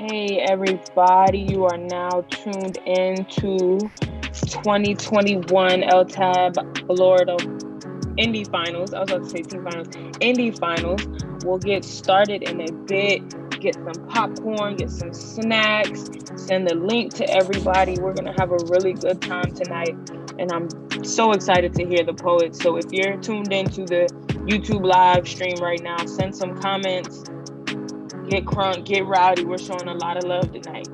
Hey everybody, you are now tuned in to 2021 LTAB Florida Indy Finals. I was about to say team finals. Indy Finals. We'll get started in a bit. Get some popcorn, get some snacks, send the link to everybody. We're going to have a really good time tonight. And I'm so excited to hear the poets. So if you're tuned into the YouTube live stream right now, send some comments. Get crunk, get rowdy. We're showing a lot of love tonight.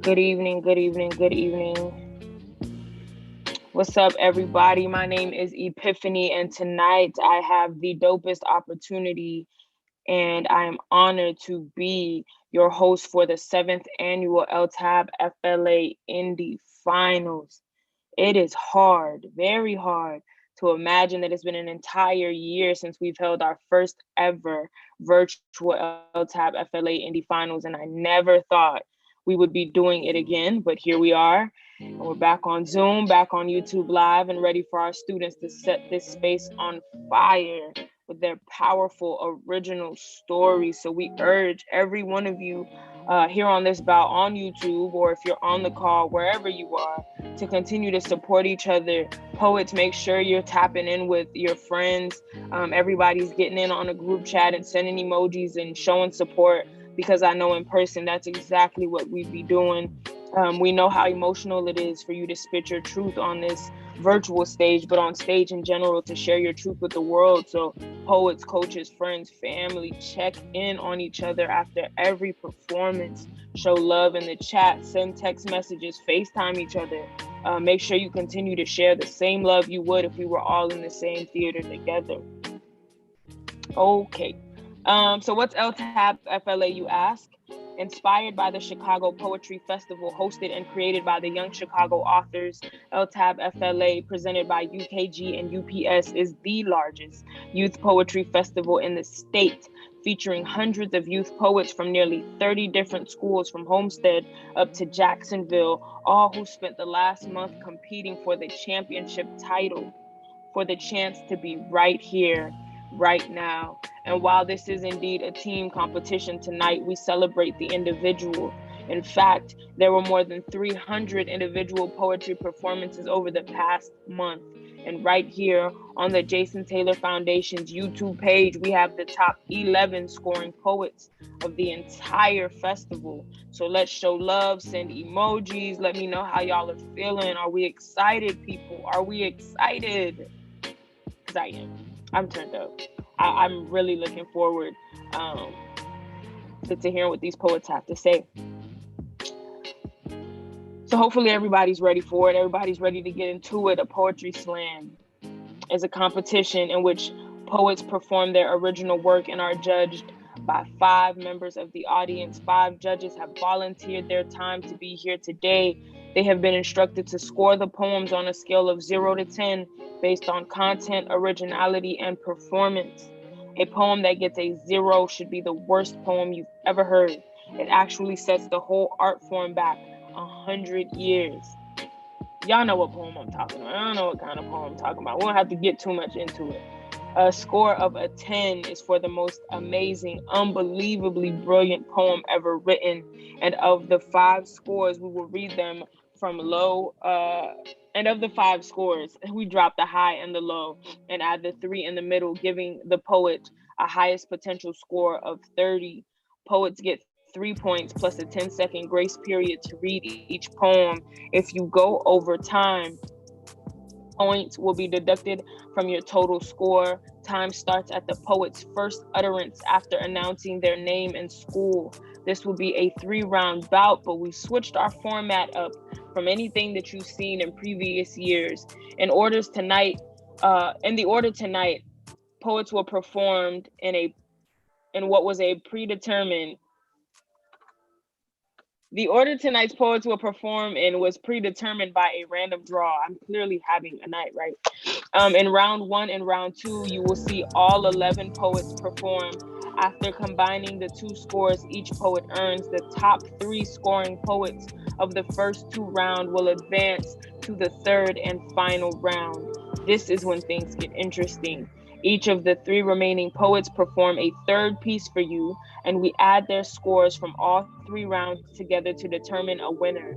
Good evening, good evening, good evening. What's up, everybody? My name is Epiphany, and tonight I have the dopest opportunity, and I am honored to be your host for the 7th annual LTAB FLA Indy Finals. It is hard, very hard, to imagine that it's been an entire year since we've held our first ever virtual LTAB FLA Indy Finals, and I never thought we would be doing it again, but here we are. And we're back on Zoom, back on YouTube Live, and ready for our students to set this space on fire with their powerful original stories. So we urge every one of you here on this bout on YouTube, or if you're on the call, wherever you are, to continue to support each other. Poets, make sure you're tapping in with your friends. Everybody's getting in on a group chat and sending emojis and showing support, because I know in person that's exactly what we'd be doing. We know how emotional it is for you to spit your truth on this virtual stage, but on stage in general, to share your truth with the world. So poets, coaches, friends, family, check in on each other after every performance. Show love in the chat, send text messages, FaceTime each other. Make sure you continue to share the same love you would if we were all in the same theater together. Okay. So what's LTAB FLA, you ask? Inspired by the Chicago Poetry Festival, hosted and created by the Young Chicago Authors, LTAB FLA, presented by UKG and UPS, is the largest youth poetry festival in the state, featuring hundreds of youth poets from nearly 30 different schools, from Homestead up to Jacksonville, all who spent the last month competing for the championship title, for the chance to be right here, right now. And while this is indeed a team competition, tonight we celebrate the individual. In fact, there were more than 300 individual poetry performances over the past month. And right here on the Jason Taylor Foundation's YouTube page, we have the top 11 scoring poets of the entire festival. So let's show love, send emojis, let me know how y'all are feeling. Are we excited, people? Are we excited? Because I am. I'm turned up. I'm really looking forward to hearing what these poets have to say. So hopefully everybody's ready for it. Everybody's ready to get into it. A poetry slam is a competition in which poets perform their original work and are judged by 5 members of the audience. 5 judges have volunteered their time to be here today. They have been instructed to score the poems on a scale of 0 to 10 based on content, originality, and performance. A poem that gets a 0 should be the worst poem you've ever heard. It actually sets the whole art form back 100 years. Y'all know what poem I'm talking about. I don't know what kind of poem I'm talking about. We don't have to get too much into it. A score of a 10 is for the most amazing, unbelievably brilliant poem ever written. And of the 5 scores, we will read them from low. And of the 5 scores, we drop the high and the low and add the 3 in the middle, giving the poet a highest potential score of 30. Poets get 3 points plus a 10-second grace period to read each poem. If you go over time, points will be deducted from your total score. Time starts at the poet's first utterance after announcing their name and school. This will be a 3-round bout, but we switched our format up from anything that you've seen in previous years. In the order tonight, poets were performed in what was a predetermined. The order tonight's poets will perform in was predetermined by a random draw. I'm clearly having a night, right? In round 1 and round 2, you will see all 11 poets perform. After combining the 2 scores each poet earns, the top 3 scoring poets of the first 2 rounds will advance to the 3rd and final round. This is when things get interesting. Each of the 3 remaining poets perform a 3rd piece for you, and we add their scores from all 3 rounds together to determine a winner.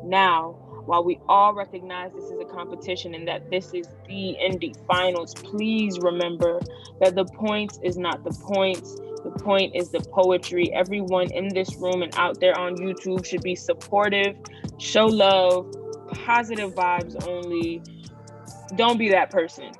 Now, while we all recognize this is a competition and that this is the Indy Finals, please remember that the point is not the points. The point is the poetry. Everyone in this room and out there on YouTube should be supportive, show love, positive vibes only. Don't be that person.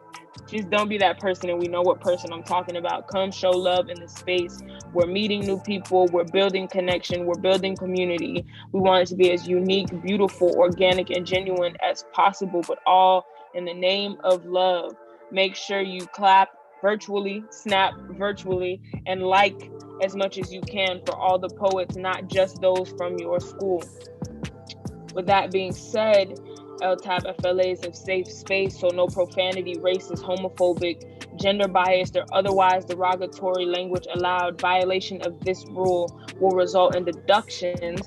Just don't be that person, and we know what person I'm talking about. Come show love in the space. We're meeting new people. We're building connection. We're building community. We want it to be as unique, beautiful, organic, and genuine as possible, but all in the name of love. Make sure you clap virtually, snap virtually, and like as much as you can for all the poets, not just those from your school. With that being said, LTABLA is a safe space, so no profanity, racist, homophobic, gender biased, or otherwise derogatory language allowed. Violation of this rule will result in deductions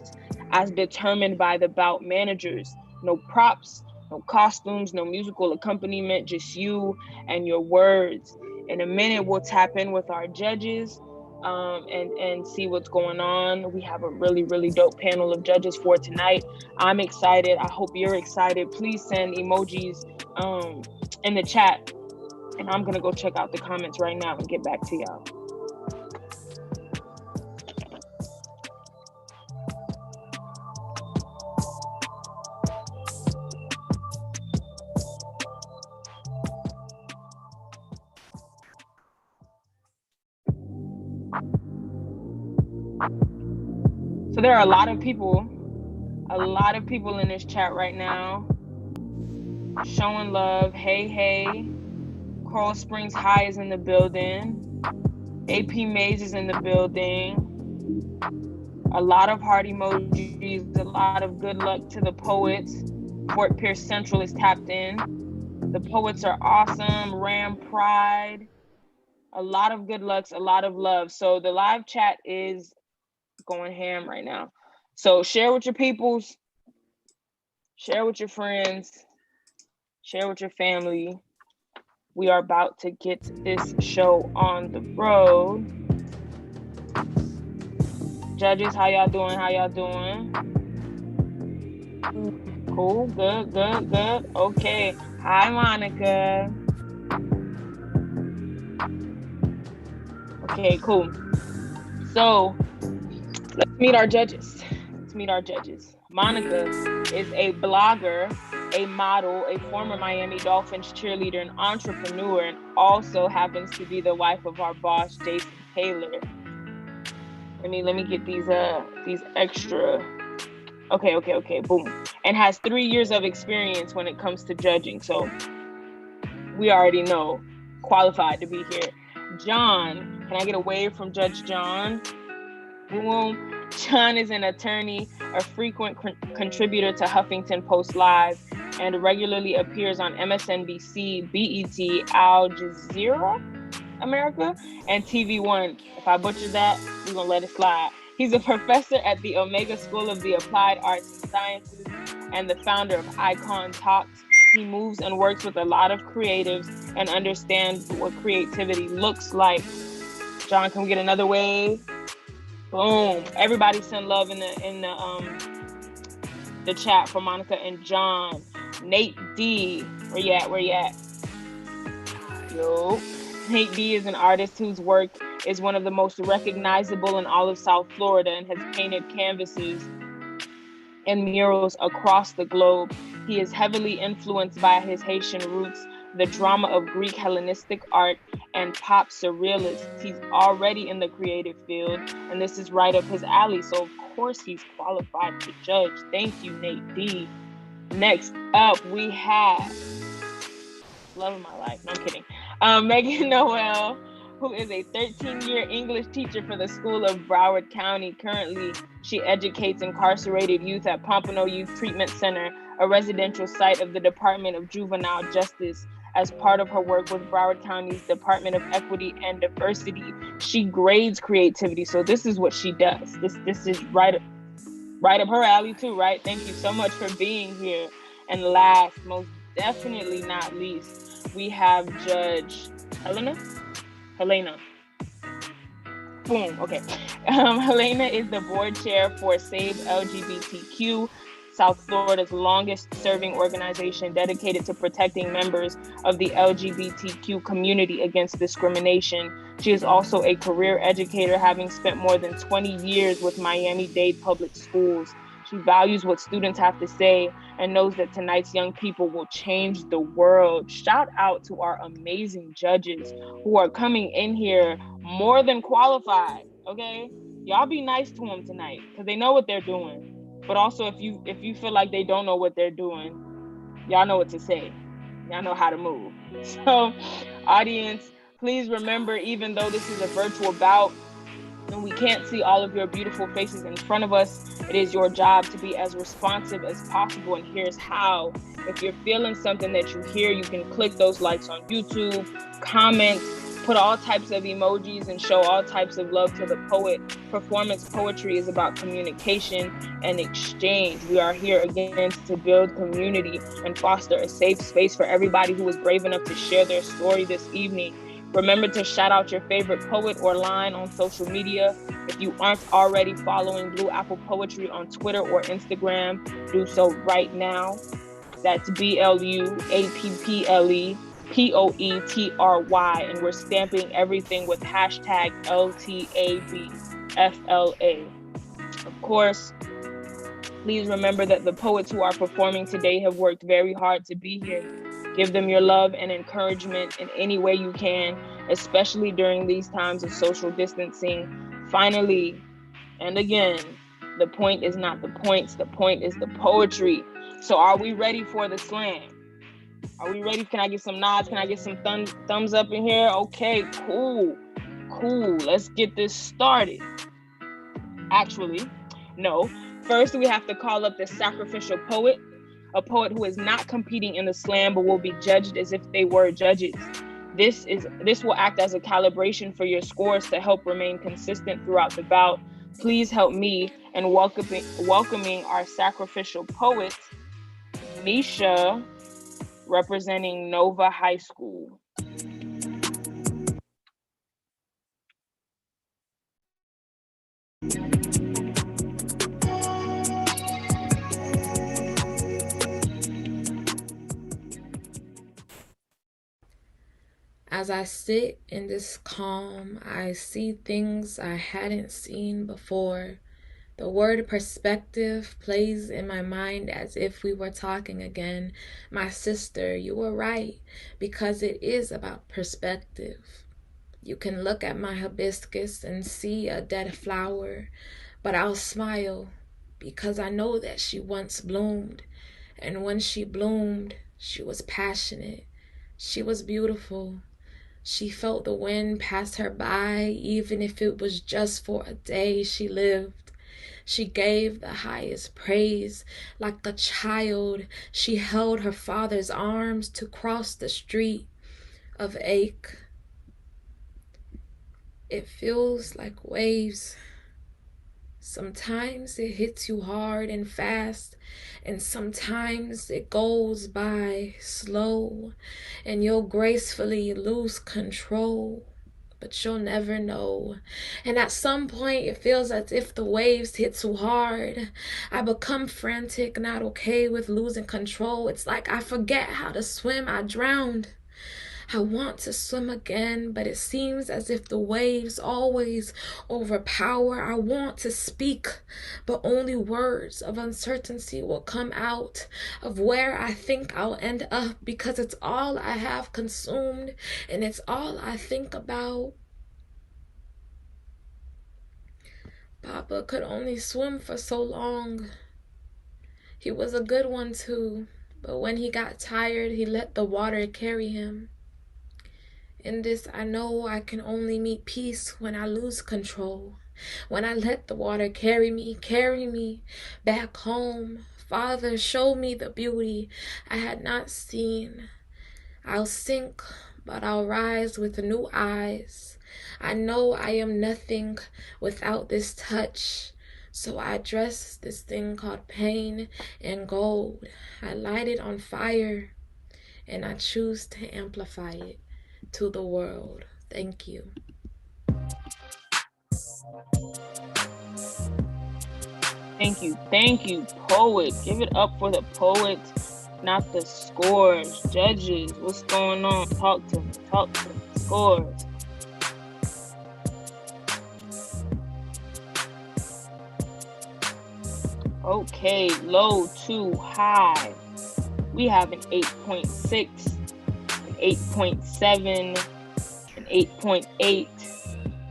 as determined by the bout managers. No props, no costumes, no musical accompaniment, just you and your words. In a minute, we'll tap in with our judges and see what's going on. We have a really, really dope panel of judges for tonight. I'm excited. I hope you're excited. Please send emojis in the chat. And I'm going to go check out the comments right now and get back to y'all. So there are a lot of people in this chat right now showing love. Hey. Coral Springs High is in the building. AP Mays is in the building. A lot of heart emojis, a lot of good luck to the poets. Fort Pierce Central is tapped in. The poets are awesome. Ram Pride. A lot of good lucks, a lot of love. So the live chat is going ham right now. So share with your peoples, share with your friends, share with your family. We are about to get this show on the road. Judges, how y'all doing? Cool, good. Okay. Hi, Monica. Okay, cool. So let's meet our judges. Monica is a blogger, a model, a former Miami Dolphins cheerleader, an entrepreneur, and also happens to be the wife of our boss, Jason Taylor. Let me get these extra. Okay, boom. And has 3 years of experience when it comes to judging. So we already know, qualified to be here. John, can I get a wave from Judge John? Boom. John is an attorney, a frequent contributor to Huffington Post Live, and regularly appears on MSNBC, BET, Al Jazeera, America, and TV One. If I butcher that, we're gonna let it slide. He's a professor at the Omega School of the Applied Arts and Sciences and the founder of Icon Talks. He moves and works with a lot of creatives and understands what creativity looks like. John, can we get another wave? Boom. Everybody send love in the chat for Monica and John. Nate D. Where you at? Yo. Nate D is an artist whose work is one of the most recognizable in all of South Florida and has painted canvases and murals across the globe. He is heavily influenced by his Haitian roots, the drama of Greek Hellenistic art, and pop surrealists. He's already in the creative field, and this is right up his alley, so of course he's qualified to judge. Thank you, Nate D. Next up, we have love of my life. No, I'm kidding. Megan Noel, who is a 13-year English teacher for the School of Broward County. Currently, she educates incarcerated youth at Pompano Youth Treatment Center, a residential site of the Department of Juvenile Justice. As part of her work with Broward County's Department of Equity and Diversity, she grades creativity. So this is what she does. This is right up her alley too, right? Thank you so much for being here. And last, most definitely not least, we have Judge Helena. Boom. Okay. Helena is the board chair for Save LGBTQ, South Florida's longest serving organization dedicated to protecting members of the LGBTQ community against discrimination. She is also a career educator, having spent more than 20 years with Miami-Dade Public Schools. She values what students have to say and knows that tonight's young people will change the world. Shout out to our amazing judges who are coming in here more than qualified, okay? Y'all be nice to them tonight because they know what they're doing. But also, if you feel like they don't know what they're doing, y'all know what to say. Y'all know how to move. So, audience, please remember, even though this is a virtual bout, and we can't see all of your beautiful faces in front of us. It is your job to be as responsive as possible, and here's how. If you're feeling something that you hear, you can click those likes on YouTube, comment, put all types of emojis, and show all types of love to the poet. Performance poetry is about communication and exchange. We are here again to build community and foster a safe space for everybody who was brave enough to share their story this evening. Remember to shout out your favorite poet or line on social media. If you aren't already following Blue Apple Poetry on Twitter or Instagram, do so right now. That's BLUAPPLEPOETRY, and we're stamping everything with hashtag LTABFLA. Of course, please remember that the poets who are performing today have worked very hard to be here. Give them your love and encouragement in any way you can, especially during these times of social distancing. Finally, and again, the point is not the points, the point is the poetry. So are we ready for the slam? Are we ready? Can I get some nods? Can I get some thumbs up in here? Okay, cool. Let's get this started. Actually, no. First, we have to call up the Sacrificial poet, a poet who is not competing in the slam but will be judged as if they were judges. This will act as a calibration for your scores to help remain consistent throughout the bout. Please help me in welcoming our Sacrificial poet, Misha, representing Nova High School. As I sit in this calm, I see things I hadn't seen before. The word perspective plays in my mind as if we were talking again. My sister, you were right, because it is about perspective. You can look at my hibiscus and see a dead flower, but I'll smile because I know that she once bloomed. And when she bloomed, she was passionate. She was beautiful. She felt the wind pass her by, even if it was just for a day she lived. She gave the highest praise. Like a child, she held her father's arms to cross the street of ache. It feels like waves. Sometimes it hits you hard and fast, and sometimes it goes by slow, and you'll gracefully lose control, but you'll never know. And at some point it feels as if the waves hit too hard. I become frantic, not okay with losing control. It's like I forget how to swim. I drowned. I want to swim again, but it seems as if the waves always overpower. I want to speak, but only words of uncertainty will come out of where I think I'll end up, because it's all I have consumed and it's all I think about. Papa could only swim for so long. He was a good one too, but when he got tired, he let the water carry him. In this, I know I can only meet peace when I lose control. When I let the water carry me back home. Father, show me the beauty I had not seen. I'll sink, but I'll rise with new eyes. I know I am nothing without this touch. So I dress this thing called pain in gold. I light it on fire, and I choose to amplify it to the world. Thank you. Thank you, poet. Give it up for the poet, not the scores. Judges, what's going on? Talk to me. Scores. Okay, low to high. We have an 8.6, an 8.7, an 8.8,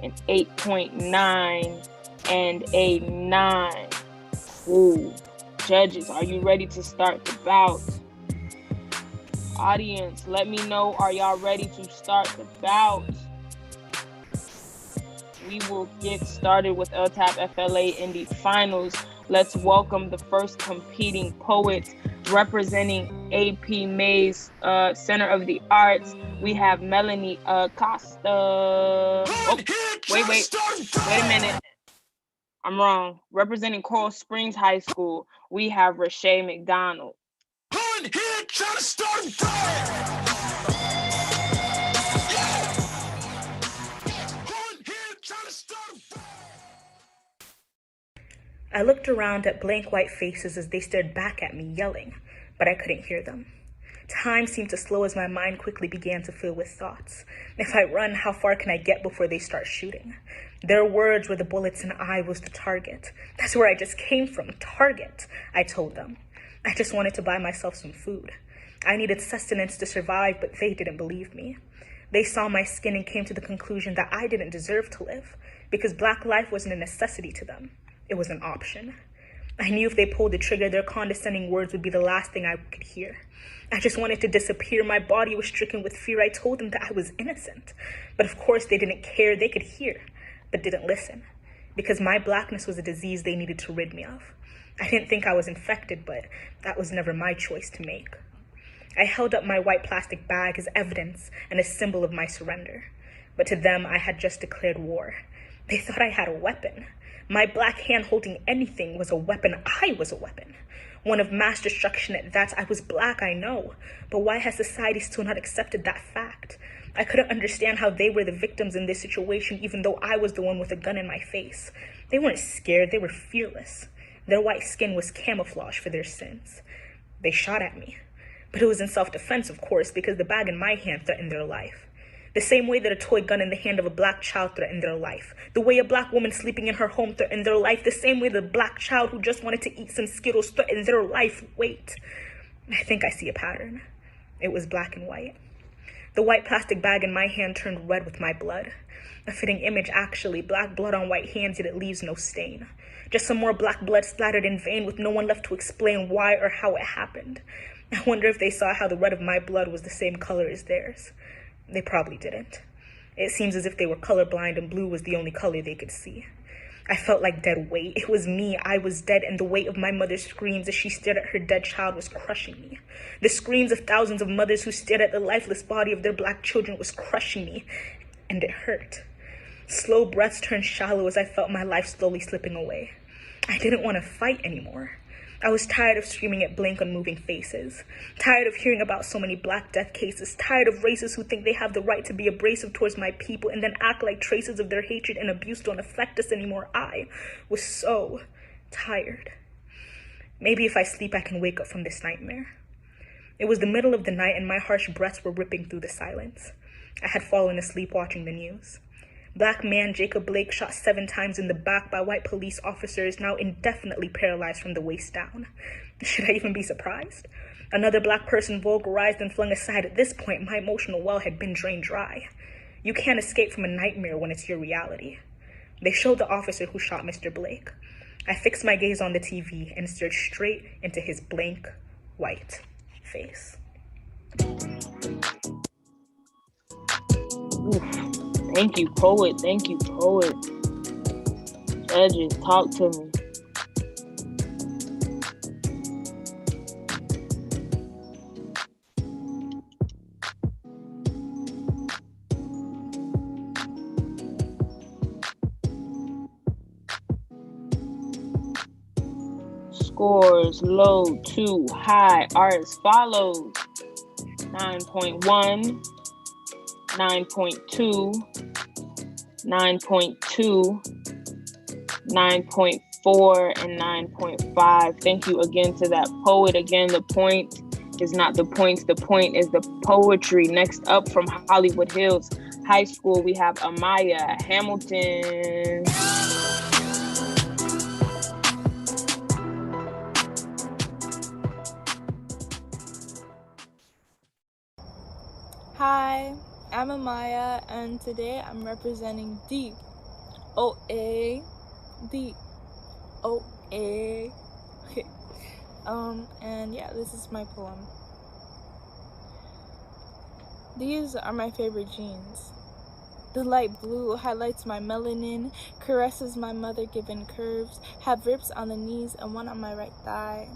an 8.9, and a 9. Ooh. Judges, are you ready to start the bout? Audience, let me know, are y'all ready to start the bout? we will get started with LTAB FLA Indy Finals. Let's welcome the first competing poets representing AP Mays Center of the Arts. We have Melanie Costa. Oh, wait a minute. I'm wrong. Representing Coral Springs High School, we have Rashay McDonald. I looked around at blank white faces as they stared back at me, yelling, but I couldn't hear them. Time seemed to slow as my mind quickly began to fill with thoughts. If I run, how far can I get before they start shooting? Their words were the bullets and I was the target. That's where I just came from, target, I told them. I just wanted to buy myself some food. I needed sustenance to survive, but they didn't believe me. They saw my skin and came to the conclusion that I didn't deserve to live, because Black life wasn't a necessity to them. It was an option. I knew if they pulled the trigger, their condescending words would be the last thing I could hear. I just wanted to disappear. My body was stricken with fear. I told them that I was innocent. But of course, they didn't care. They could hear, but didn't listen. Because my Blackness was a disease they needed to rid me of. I didn't think I was infected, but that was never my choice to make. I held up my white plastic bag as evidence and a symbol of my surrender. But to them, I had just declared war. They thought I had a weapon. My Black hand holding anything was a weapon. I was a weapon. One of mass destruction at that. I was Black, I know. But why has society still not accepted that fact? I couldn't understand how they were the victims in this situation, even though I was the one with a gun in my face. They weren't scared, they were fearless. Their white skin was camouflage for their sins. They shot at me. But it was in self-defense, of course, because the bag in my hand threatened their life. The same way that a toy gun in the hand of a Black child threatened their life. The way a Black woman sleeping in her home threatened their life. The same way the Black child who just wanted to eat some Skittles threatened their life. Wait, I think I see a pattern. It was black and white. The white plastic bag in my hand turned red with my blood. A fitting image, actually. Black blood on white hands, yet it leaves no stain. Just some more black blood splattered in vain with no one left to explain why or how it happened. I wonder if they saw how the red of my blood was the same color as theirs. They probably didn't. It seems as if they were colorblind and blue was the only color they could see. I felt like dead weight. It was me. I was dead, and the weight of my mother's screams as she stared at her dead child was crushing me. The screams of thousands of mothers who stared at the lifeless body of their Black children was crushing me, and it hurt. Slow breaths turned shallow as I felt my life slowly slipping away. I didn't want to fight anymore. I was tired of screaming at blank, unmoving faces. Tired of hearing about so many Black death cases. Tired of racists who think they have the right to be abrasive towards my people and then act like traces of their hatred and abuse don't affect us anymore. I was so tired. Maybe if I sleep, I can wake up from this nightmare. It was the middle of the night and my harsh breaths were ripping through the silence. I had fallen asleep watching the news. Black man Jacob Blake shot 7 times in the back by white police officers, now indefinitely paralyzed from the waist down. Should I even be surprised? Another Black person vulgarized and flung aside. At this point, my emotional well had been drained dry. You can't escape from a nightmare when it's your reality. They showed the officer who shot Mr. Blake. I fixed my gaze on the TV and stared straight into his blank, white face. Oof. Thank you, poet. Thank you, poet. Judges, talk to me. Scores low to high are as follows: 9.1, 9.2, 9.2, 9.4, and 9.5. Thank you again to that poet. Again, the point is not the points. The point is the poetry. Next up from Hollywood Hills High School, we have Amaya Hamilton. Hi, I'm Amaya, and today I'm representing D. O-A. D. O-A. Okay. And yeah, this is my poem. These are my favorite jeans. The light blue highlights my melanin, caresses my mother-given curves, have rips on the knees and one on my right thigh.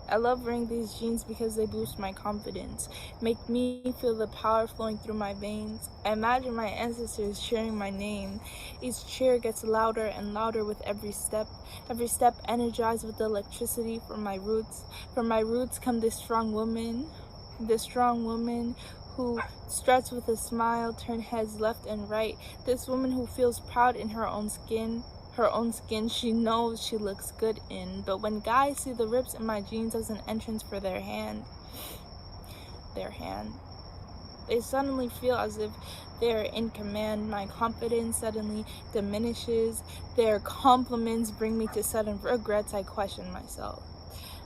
I love wearing these jeans because they boost my confidence, make me feel the power flowing through my veins. I imagine my ancestors cheering my name. Each cheer gets louder and louder with every step energized with the electricity from my roots. From my roots come this strong woman who struts with a smile, turn heads left and right. This woman who feels proud in her own skin she knows she looks good in. But when guys see the rips in my jeans as an entrance for their hand, they suddenly feel as if they're in command. My confidence suddenly diminishes. Their compliments bring me to sudden regrets. I question myself.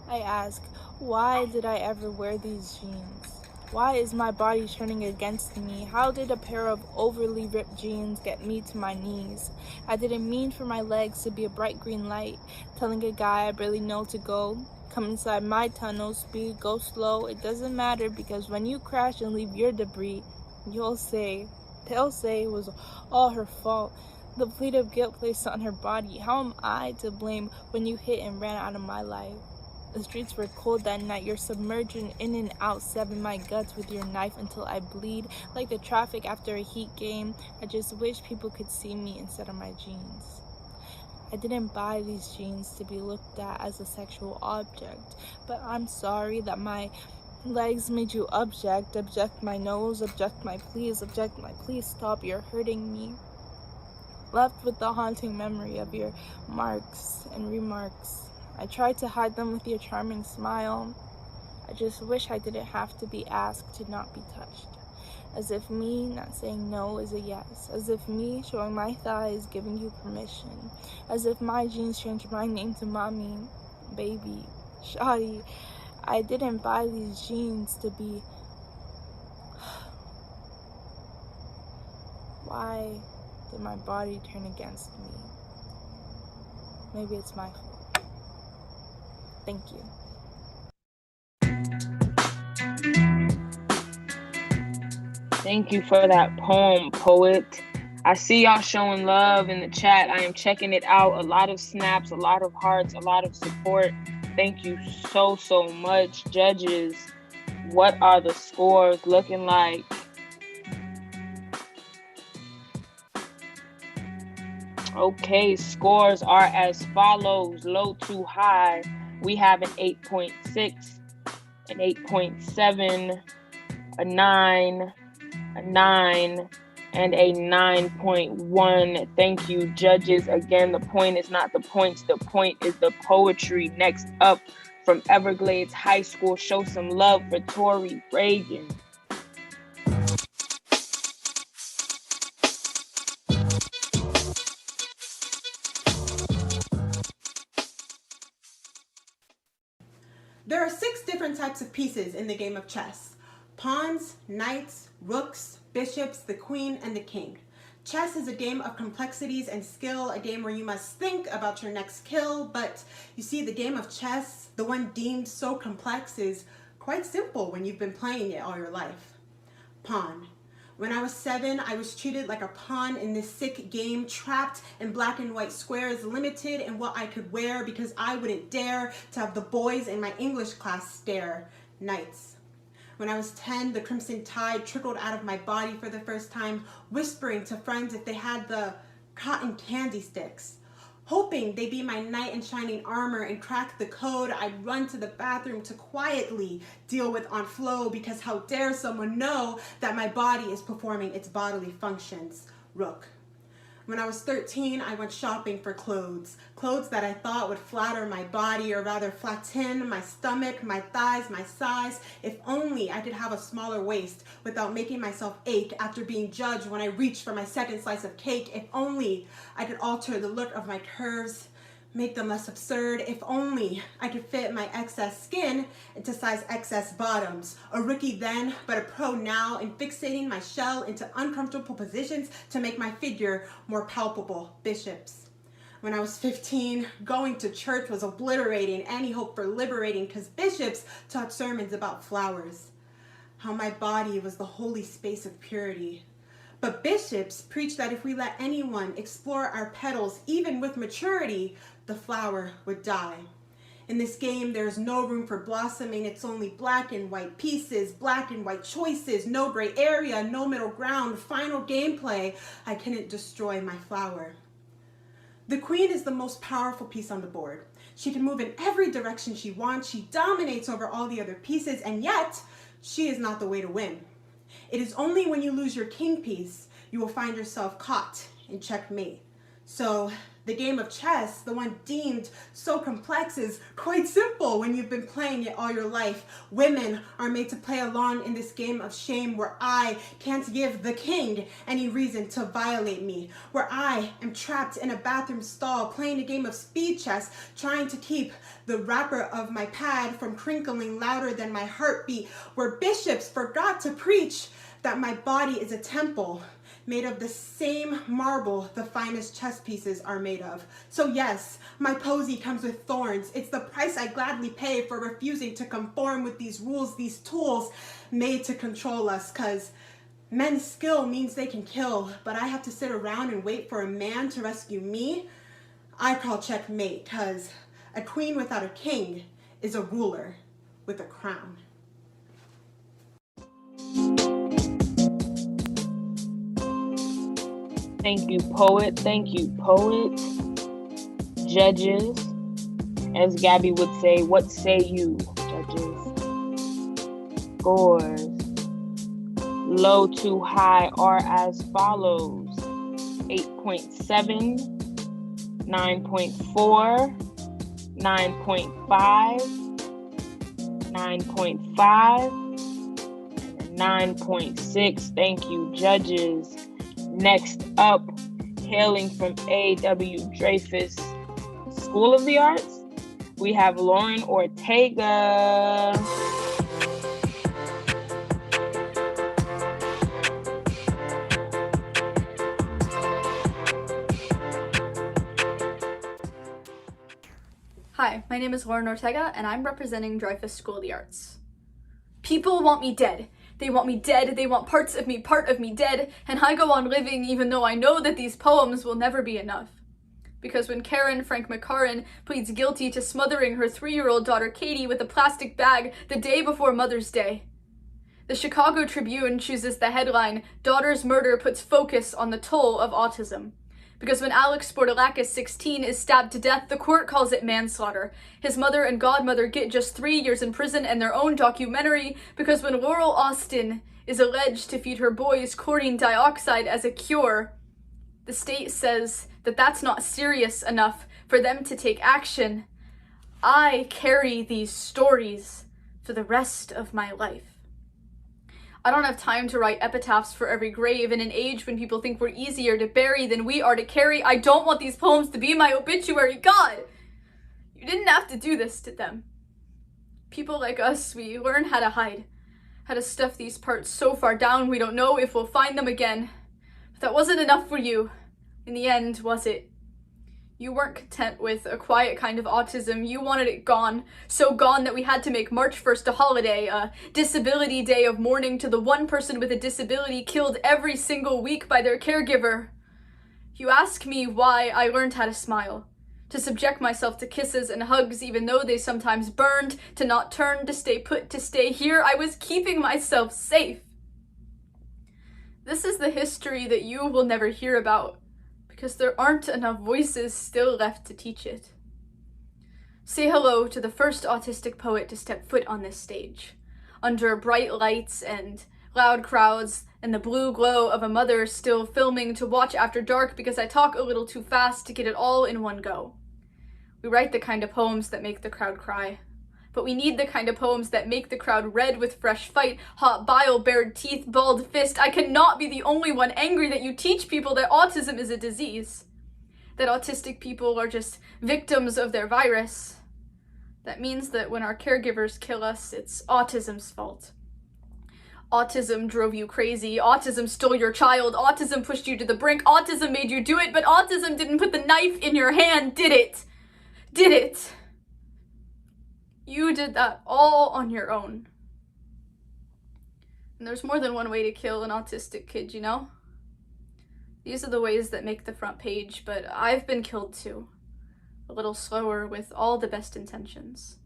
I ask, why did I ever wear these jeans? Why is my body turning against me? How did a pair of overly ripped jeans get me to my knees? I didn't mean for my legs to be a bright green light, telling a guy I barely know to go. Come inside my tunnel, speed, go slow. It doesn't matter, because when you crash and leave your debris, they'll say it was all her fault. The plea of guilt placed on her body. How am I to blame when you hit and ran out of my life? The streets were cold that night. You're submerging in and out, stabbing my guts with your knife until I bleed. Like the traffic after a heat game, I just wish people could see me instead of my jeans. I didn't buy these jeans to be looked at as a sexual object, but I'm sorry that my legs made you object my nose, object my please, stop, you're hurting me. Left with the haunting memory of your marks and remarks. I tried to hide them with your charming smile. I just wish I didn't have to be asked to not be touched. As if me not saying no is a yes. As if me showing my thighs giving you permission. As if my jeans changed my name to mommy, baby, shawty. I didn't buy these jeans to be... Why did my body turn against me? Maybe it's my fault. Thank you. Thank you for that poem, poet. I see y'all showing love in the chat. I am checking it out. A lot of snaps, a lot of hearts, a lot of support. Thank you so much. Judges, what are the scores looking like? Okay, scores are as follows, low to high. We have an 8.6, an 8.7, a 9, a 9, and a 9.1. Thank you, judges. Again, the point is not the points, the point is the poetry. Next up, from Everglades High School, show some love for Tori Reagan. There are 6 different types of pieces in the game of chess: pawns, knights, rooks, bishops, the queen, and the king. Chess is a game of complexities and skill, a game where you must think about your next kill, but you see, the game of chess, the one deemed so complex, is quite simple when you've been playing it all your life. Pawn. When I was 7, I was treated like a pawn in this sick game, trapped in black and white squares, limited in what I could wear because I wouldn't dare to have the boys in my English class stare. Knights. When I was 10, the crimson tide trickled out of my body for the first time, whispering to friends if they had the cotton candy sticks. Hoping they'd be my knight in shining armor and crack the code, I'd run to the bathroom to quietly deal with Aunt Flo, because how dare someone know that my body is performing its bodily functions. Rook. When I was 13, I went shopping for clothes that I thought would flatter my body, or rather flatten my stomach, my thighs, my size. If only I could have a smaller waist without making myself ache after being judged when I reached for my second slice of cake. If only I could alter the look of my curves, make them less absurd. If only I could fit my excess skin into size XS bottoms. A rookie then, but a pro now, in fixating my shell into uncomfortable positions to make my figure more palpable. Bishops. When I was 15, going to church was obliterating any hope for liberating, because bishops taught sermons about flowers. How my body was the holy space of purity. But bishops preach that if we let anyone explore our petals, even with maturity, the flower would die. In this game, there's no room for blossoming. It's only black and white pieces, black and white choices, no gray area, no middle ground, final gameplay. I couldn't destroy my flower. The queen is the most powerful piece on the board. She can move in every direction she wants. She dominates over all the other pieces, and yet she is not the way to win. It is only when you lose your king piece, you will find yourself caught in checkmate. So the game of chess, the one deemed so complex, is quite simple when you've been playing it all your life. Women are made to play along in this game of shame where I can't give the king any reason to violate me, where I am trapped in a bathroom stall playing a game of speed chess, trying to keep the wrapper of my pad from crinkling louder than my heartbeat, where bishops forgot to preach that my body is a temple made of the same marble the finest chess pieces are made of. So yes, my posy comes with thorns. It's the price I gladly pay for refusing to conform with these rules, these tools made to control us, because men's skill means they can kill, but I have to sit around and wait for a man to rescue me. I call checkmate, because a queen without a king is a ruler with a crown. Thank you, poet. Thank you, poet. Judges, as Gabby would say, what say you, judges? Scores. Low to high are as follows: 8.7, 9.4, 9.5, 9.5, 9.6. Thank you, judges. Next up, hailing from A.W. Dreyfus School of the Arts, we have Lauren Ortega. Hi, my name is Lauren Ortega, and I'm representing Dreyfus School of the Arts. People want me dead. They want me dead, they want part of me dead, and I go on living even though I know that these poems will never be enough. Because when Karen Frank McCarran pleads guilty to smothering her 3-year-old daughter Katie with a plastic bag the day before Mother's Day, the Chicago Tribune chooses the headline, "Daughter's Murder Puts Focus on the Toll of Autism." Because when Alex Sportolakis, 16, is stabbed to death, the court calls it manslaughter. His mother and godmother get just 3 years in prison and their own documentary. Because when Laurel Austin is alleged to feed her boys chlorine dioxide as a cure, the state says that that's not serious enough for them to take action. I carry these stories for the rest of my life. I don't have time to write epitaphs for every grave in an age when people think we're easier to bury than we are to carry. I don't want these poems to be my obituary. God, you didn't have to do this to them. People like us, we learn how to hide, how to stuff these parts so far down we don't know if we'll find them again. But that wasn't enough for you. In the end, was it? You weren't content with a quiet kind of autism. You wanted it gone. So gone that we had to make March 1st a holiday, a disability day of mourning to the one person with a disability killed every single week by their caregiver. You ask me why I learned how to smile, to subject myself to kisses and hugs even though they sometimes burned, to not turn, to stay put, to stay here. I was keeping myself safe. This is the history that you will never hear about, because there aren't enough voices still left to teach it. Say hello to the first autistic poet to step foot on this stage, under bright lights and loud crowds and the blue glow of a mother still filming to watch after dark because I talk a little too fast to get it all in one go. We write the kind of poems that make the crowd cry, but we need the kind of poems that make the crowd red with fresh fight, hot bile, bared teeth, balled fist. I cannot be the only one angry that you teach people that autism is a disease, that autistic people are just victims of their virus. That means that when our caregivers kill us, it's autism's fault. Autism drove you crazy. Autism stole your child. Autism pushed you to the brink. Autism made you do it, but autism didn't put the knife in your hand, did it? Did it? You did that all on your own. And there's more than one way to kill an autistic kid, you know? These are the ways that make the front page, but I've been killed too. A little slower with all the best intentions.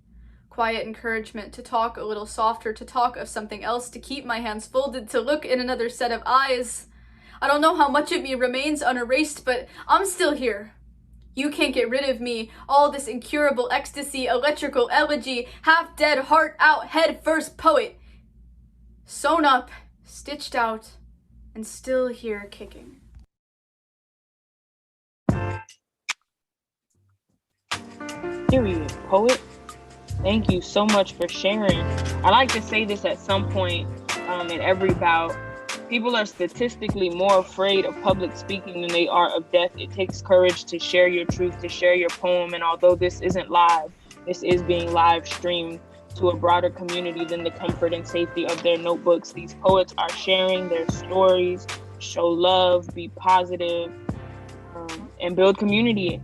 Quiet encouragement to talk a little softer, to talk of something else, to keep my hands folded, to look in another set of eyes. I don't know how much of me remains unerased, but I'm still here. You can't get rid of me. All this incurable ecstasy, electrical elegy, half dead, heart out, head first poet. Sewn up, stitched out, and still here kicking. Period, poet. Thank you so much for sharing. I like to say this at some point in every bout. People are statistically more afraid of public speaking than they are of death. It takes courage to share your truth, to share your poem. And although this isn't live, this is being live streamed to a broader community than the comfort and safety of their notebooks. These poets are sharing their stories, show love, be positive, and build community.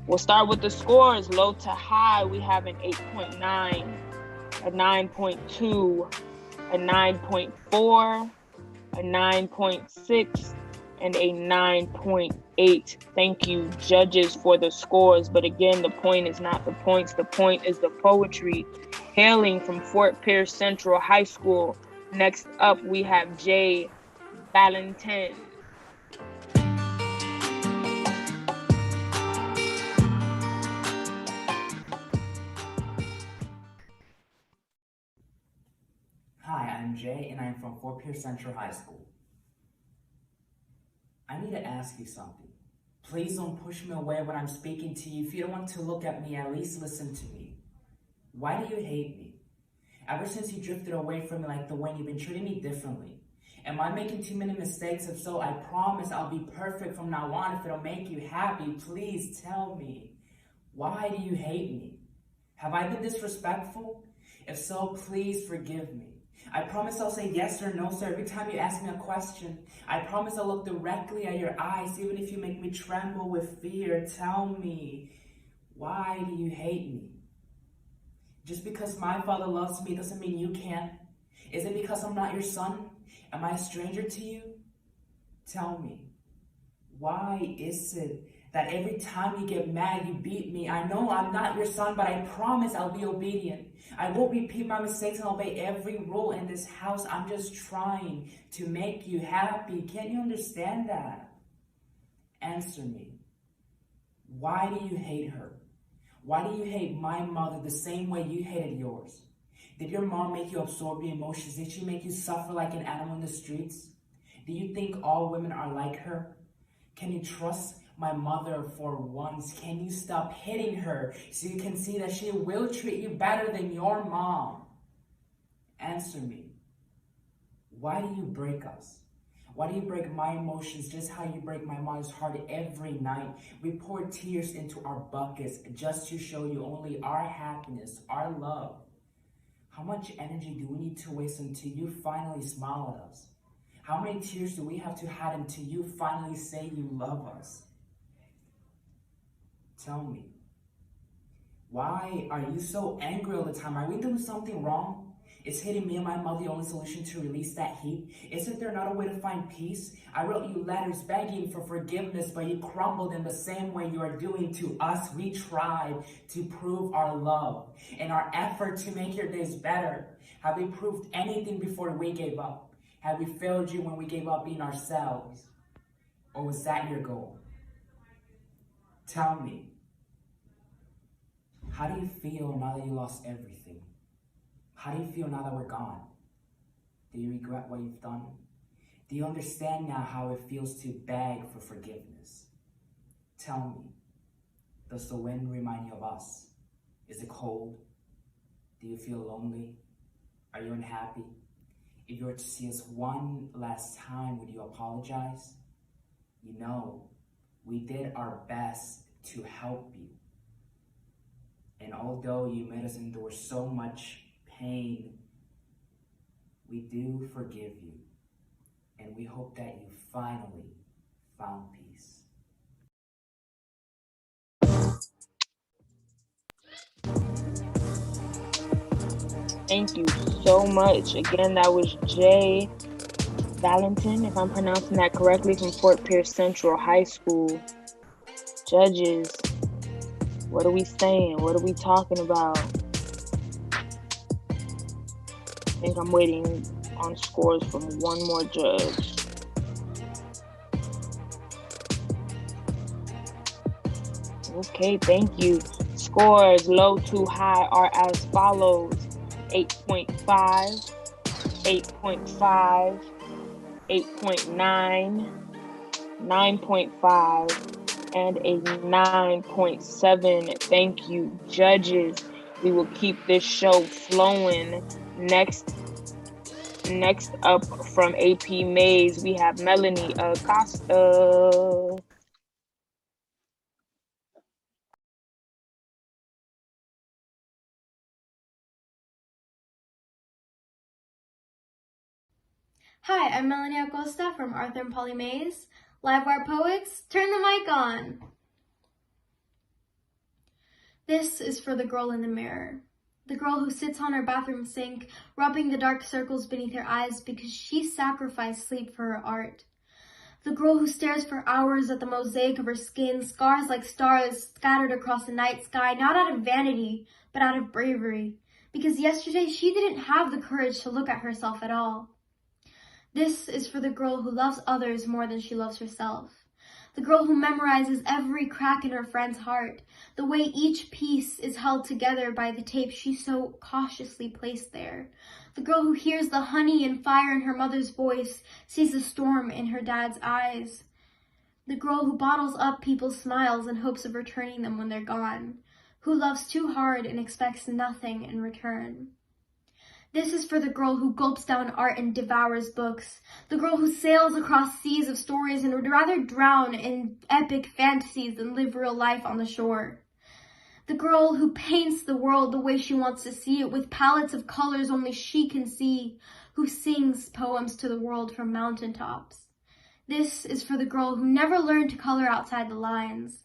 We'll start with the scores, low to high. We have an 8.9, a 9.2, a 9.4, a 9.6, and a 9.8. Thank you, judges, for the scores. But again, the point is not the points. The point is the poetry. Hailing from Fort Pierce Central High School. Next up, we have Jay Valentin. Hi, I'm Jay, and I'm from Fort Pierce Central High School. I need to ask you something. Please don't push me away when I'm speaking to you. If you don't want to look at me, at least listen to me. Why do you hate me? Ever since you drifted away from me like the wind, you've been treating me differently. Am I making too many mistakes? If so, I promise I'll be perfect from now on. If it'll make you happy, please tell me. Why do you hate me? Have I been disrespectful? If so, please forgive me. I promise I'll say yes or no, sir, every time you ask me a question. I promise I'll look directly at your eyes, even if you make me tremble with fear. Tell me, why do you hate me? Just because my father loves me doesn't mean you can. Is it because I'm not your son? Am I a stranger to you? Tell me, why is it that every time you get mad, you beat me? I know I'm not your son, but I promise I'll be obedient. I won't repeat my mistakes and obey every rule in this house. I'm just trying to make you happy. Can't you understand that? Answer me. Why do you hate her? Why do you hate my mother the same way you hated yours? Did your mom make you absorb your emotions? Did she make you suffer like an animal in the streets? Do you think all women are like her? Can you trust my mother for once? Can you stop hitting her so you can see that she will treat you better than your mom? Answer me. Why do you break us? Why do you break my emotions just how you break my mother's heart every night? We pour tears into our buckets just to show you only our happiness, our love. How much energy do we need to waste until you finally smile at us? How many tears do we have to hide until you finally say you love us? Tell me, why are you so angry all the time? Are we doing something wrong? Is hitting me and my mother the only solution to release that heat? Isn't there not a way to find peace? I wrote you letters begging for forgiveness, but you crumbled in the same way you are doing to us. We tried to prove our love in our effort to make your days better. Have we proved anything before we gave up? Have we failed you when we gave up being ourselves? Or was that your goal? Tell me, how do you feel now that you lost everything? How do you feel now that we're gone? Do you regret what you've done? Do you understand now how it feels to beg for forgiveness? Tell me, does the wind remind you of us? Is it cold? Do you feel lonely? Are you unhappy? If you were to see us one last time, would you apologize? You know, we did our best to help you. And although you made us endure so much pain, we do forgive you. And we hope that you finally found peace. Thank you so much. Again, that was Jay Valentin, if I'm pronouncing that correctly, from Fort Pierce Central High School. Judges, what are we saying? What are we talking about? I think I'm waiting on scores from one more judge. Okay, thank you. Scores low to high are as follows: 8.5, 8.5, 8.9, 9.5, and a 9.7. Thank you, judges. We will keep this show flowing. Next up from AP Mays, we have Melanie Acosta. Hi, I'm Melanie Acosta from Arthur and Polly Mays. Livewire Poets, turn the mic on. This is for the girl in the mirror. The girl who sits on her bathroom sink, rubbing the dark circles beneath her eyes because she sacrificed sleep for her art. The girl who stares for hours at the mosaic of her skin, scars like stars scattered across the night sky, not out of vanity, but out of bravery, because yesterday she didn't have the courage to look at herself at all. This is for the girl who loves others more than she loves herself. The girl who memorizes every crack in her friend's heart, the way each piece is held together by the tape she so cautiously placed there. The girl who hears the honey and fire in her mother's voice, sees the storm in her dad's eyes. The girl who bottles up people's smiles in hopes of returning them when they're gone. Who loves too hard and expects nothing in return. This is for the girl who gulps down art and devours books. The girl who sails across seas of stories and would rather drown in epic fantasies than live real life on the shore. The girl who paints the world the way she wants to see it with palettes of colors only she can see. Who sings poems to the world from mountaintops. This is for the girl who never learned to color outside the lines.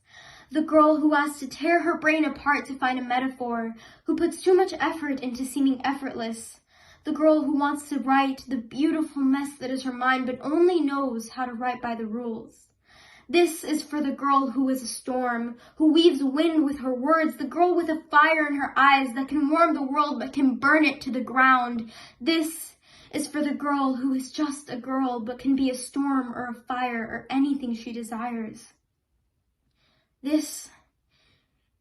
The girl who has to tear her brain apart to find a metaphor, who puts too much effort into seeming effortless. The girl who wants to write the beautiful mess that is her mind, but only knows how to write by the rules. This is for the girl who is a storm, who weaves wind with her words, the girl with a fire in her eyes that can warm the world but can burn it to the ground. This is for the girl who is just a girl but can be a storm or a fire or anything she desires. This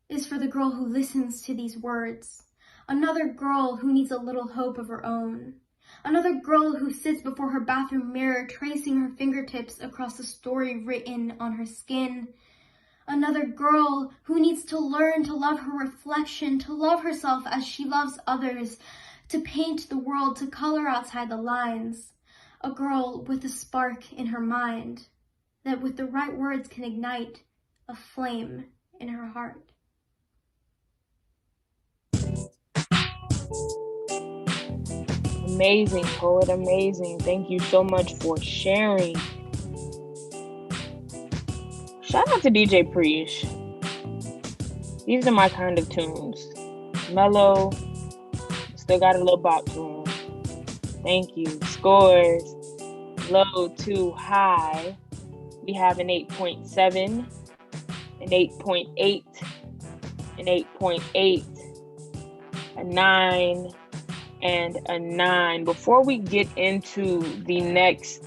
is for the girl who listens to these words. Another girl who needs a little hope of her own. Another girl who sits before her bathroom mirror, tracing her fingertips across the story written on her skin. Another girl who needs to learn to love her reflection, to love herself as she loves others, to paint the world, to color outside the lines. A girl with a spark in her mind that with the right words can ignite a flame in her heart. Amazing, poet, amazing. Thank you so much for sharing. Shout out to DJ Preach. These are my kind of tunes. Mellow, still got a little bop to them. Thank you. Scores low to high. We have an 8.7, an 8.8, an 8.8, a 9, and a 9. Before we get into the next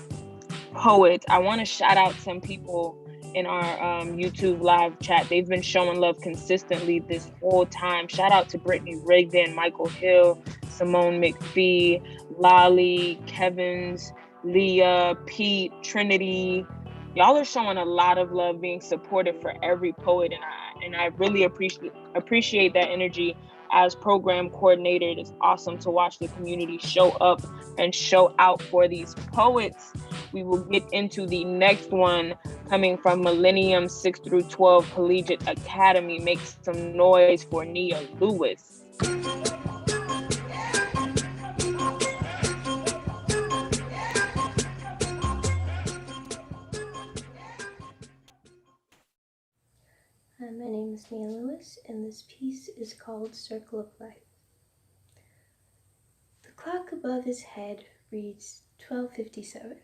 poet, I want to shout out some people in our YouTube live chat. They've been showing love consistently this whole time. Shout out to Brittany Rigdon, Michael Hill, Simone McPhee, Lolly, Kevins, Leah, Pete, Trinity. Y'all are showing a lot of love, being supportive for every poet, and I really appreciate that energy. As program coordinator, it is awesome to watch the community show up and show out for these poets. We will get into the next one coming from Millennium 6 through 12 Collegiate Academy. Make some noise for Nia Lewis. My name is Nia Lewis, and this piece is called Circle of Life. The clock above his head reads 12:57.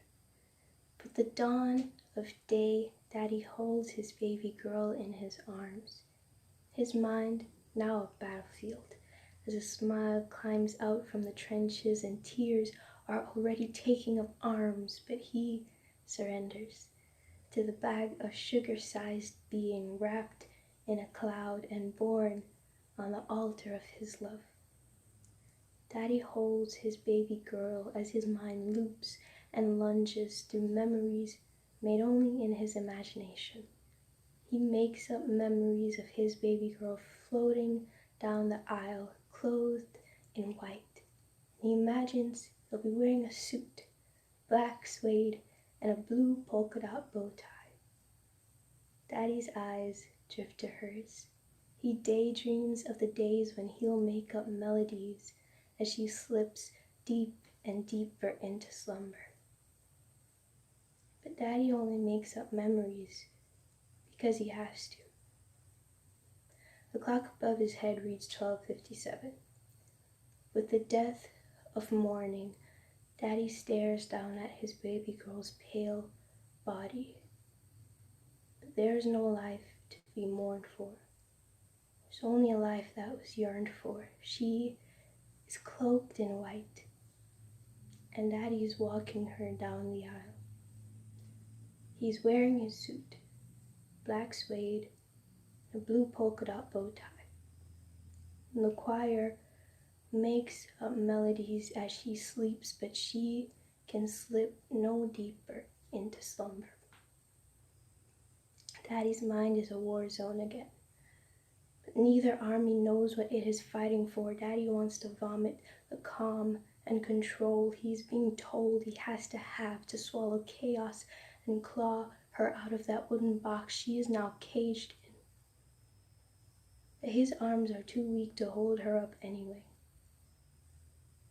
the dawn of day, Daddy holds his baby girl in his arms, his mind now a battlefield, as a smile climbs out from the trenches and tears are already taking up arms, but he surrenders to the bag of sugar-sized being wrapped in a cloud and born on the altar of his love. Daddy holds his baby girl as his mind loops and lunges through memories made only in his imagination. He makes up memories of his baby girl floating down the aisle, clothed in white. He imagines they'll be wearing a suit, black suede, and a blue polka dot bow tie. Daddy's eyes drift to hers. He daydreams of the days when he'll make up melodies as she slips deep and deeper into slumber. But Daddy only makes up memories because he has to. The clock above his head reads 12:57. With the death of morning, Daddy stares down at his baby girl's pale body. But there is no life to be mourned for. There's only a life that was yearned for. She is cloaked in white, and Daddy is walking her down the aisle. He's wearing his suit, black suede, and a blue polka dot bow tie. And the choir makes up melodies as she sleeps, but she can slip no deeper into slumber. Daddy's mind is a war zone again. But neither army knows what it is fighting for. Daddy wants to vomit the calm and control he's being told he has to swallow chaos and claw her out of that wooden box she is now caged in. But his arms are too weak to hold her up anyway.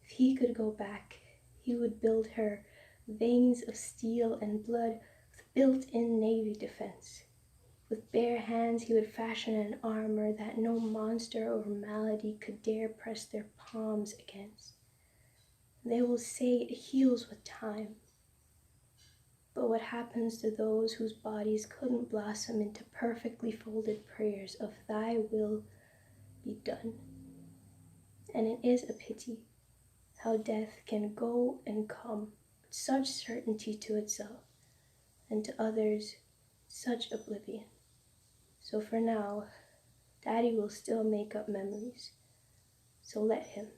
If he could go back, he would build her veins of steel and blood with built-in Navy defense. With bare hands, he would fashion an armor that no monster or malady could dare press their palms against. They will say it heals with time. But what happens to those whose bodies couldn't blossom into perfectly folded prayers of thy will be done? And it is a pity how death can go and come with such certainty to itself, and to others such oblivion. So for now, Daddy will still make up memories. So let him.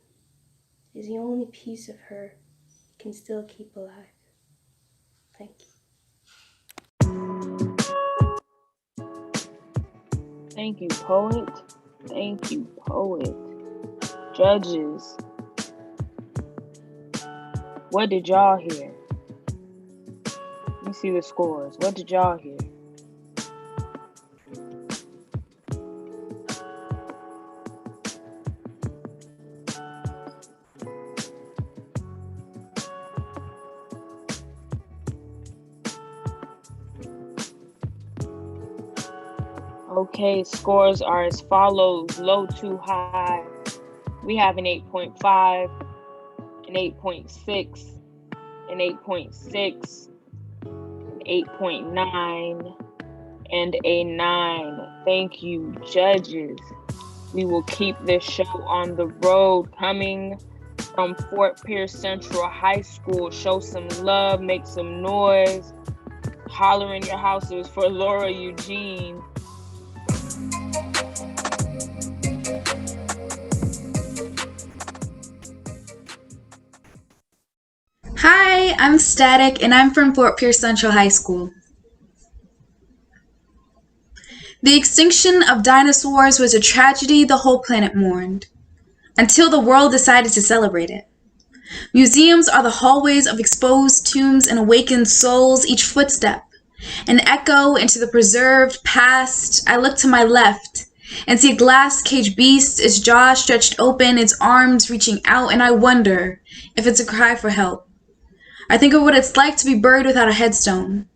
It is the only piece of her he can still keep alive. Thank you. Thank you, poet. Thank you, poet. Judges, what did y'all hear? Let me see the scores. What did y'all hear? Okay, scores are as follows: low to high. We have an 8.5, an 8.6, an 8.6, an 8.9, and a 9. Thank you, judges. We will keep this show on the road. Coming from Fort Pierce Central High School. Show some love, make some noise, holler in your houses for Laura Eugene. Hi, I'm Static, and I'm from Fort Pierce Central High School. The extinction of dinosaurs was a tragedy the whole planet mourned, until the world decided to celebrate it. Museums are the hallways of exposed tombs and awakened souls, each footstep an echo into the preserved past. I look to my left and see a glass cage beast, its jaw stretched open, its arms reaching out, and I wonder if it's a cry for help. I think of what it's like to be buried without a headstone,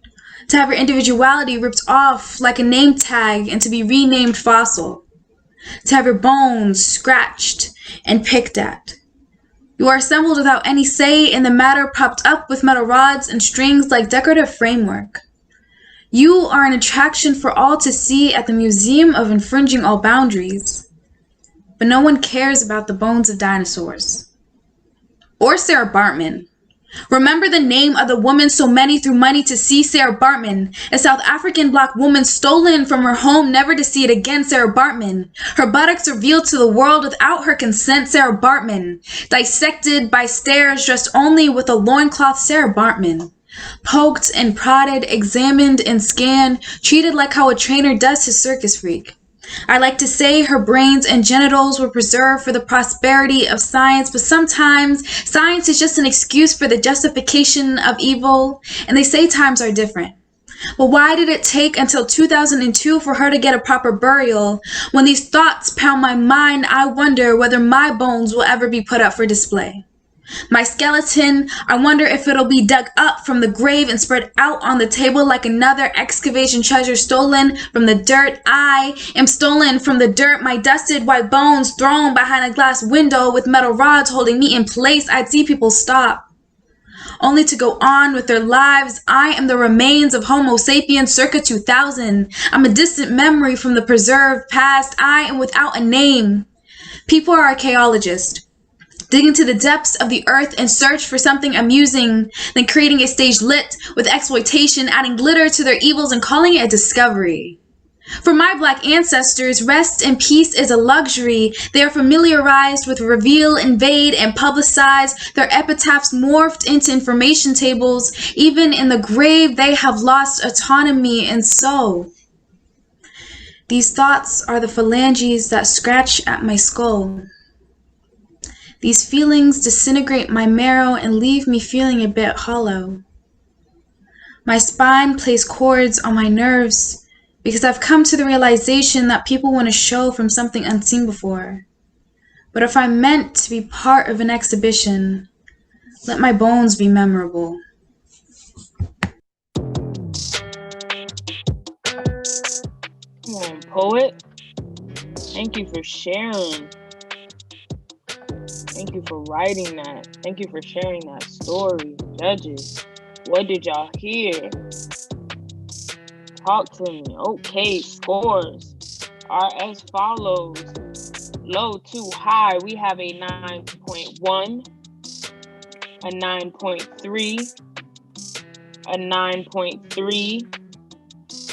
to have your individuality ripped off like a name tag and to be renamed fossil, to have your bones scratched and picked at. You are assembled without any say in the matter, propped up with metal rods and strings like decorative framework. You are an attraction for all to see at the museum of infringing all boundaries. But no one cares about the bones of dinosaurs. Or Sarah Bartman. Remember the name of the woman so many threw money to see, Sarah Bartman, a South African black woman stolen from her home never to see it again, Sarah Bartman. Her buttocks revealed to the world without her consent, Sarah Bartman. Dissected by stares dressed only with a loincloth, Sarah Bartman. Poked and prodded, examined and scanned, treated like how a trainer does his circus freak. I like to say her brains and genitals were preserved for the prosperity of science, but sometimes science is just an excuse for the justification of evil, and they say times are different. But why did it take until 2002 for her to get a proper burial? When these thoughts pound my mind, I wonder whether my bones will ever be put up for display. My skeleton, I wonder if it'll be dug up from the grave and spread out on the table like another excavation treasure stolen from the dirt. I am stolen from the dirt, my dusted white bones thrown behind a glass window with metal rods holding me in place. I'd see people stop, only to go on with their lives. I am the remains of Homo sapiens circa 2000. I'm a distant memory from the preserved past. I am without a name. People are archaeologists, digging to the depths of the earth in search for something amusing, then creating a stage lit with exploitation, adding glitter to their evils and calling it a discovery. For my black ancestors, rest and peace is a luxury. They are familiarized with reveal, invade, and publicize. Their epitaphs morphed into information tables. Even in the grave, they have lost autonomy, and so these thoughts are the phalanges that scratch at my skull. These feelings disintegrate my marrow and leave me feeling a bit hollow. My spine plays chords on my nerves because I've come to the realization that people want to show from something unseen before. But if I'm meant to be part of an exhibition, let my bones be memorable. Come on, poet. Thank you for sharing. Thank you for writing that. Thank you for sharing that story. Judges, what did y'all hear? Talk to me. Okay, scores are as follows. Low to high, we have a 9.1, a 9.3, a 9.3,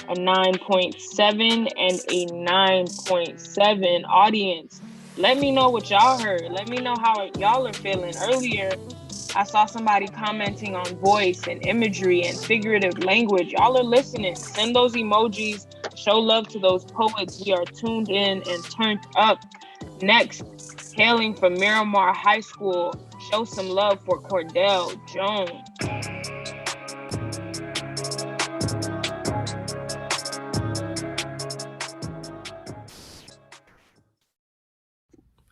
a 9.7, and a 9.7. Audience, let me know what y'all heard. Let me know how y'all are feeling. Earlier, I saw somebody commenting on voice and imagery and figurative language. Y'all are listening. Send those emojis. Show love to those poets. We are tuned in and turned up. Next, hailing from Miramar High School, show some love for Cordell Jones.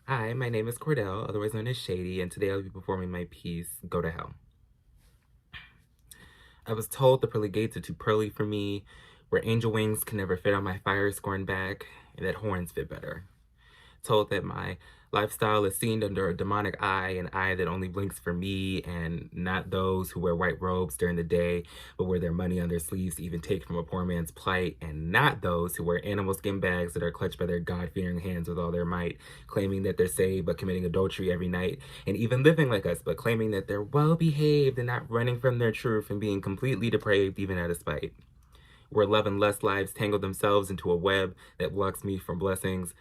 Hi, my name is Cordell, otherwise known as Shady, and today I'll be performing my piece, Go to Hell. I was told the pearly gates are too pearly for me, where angel wings can never fit on my fire-scorned back, and that horns fit better. Told that my lifestyle is seen under a demonic eye, an eye that only blinks for me and not those who wear white robes during the day, but wear their money on their sleeves to even take from a poor man's plight, and not those who wear animal skin bags that are clutched by their God-fearing hands with all their might, claiming that they're saved but committing adultery every night, and even living like us, but claiming that they're well-behaved and not running from their truth and being completely depraved even out of spite. Where love and lust lives tangle themselves into a web that blocks me from blessings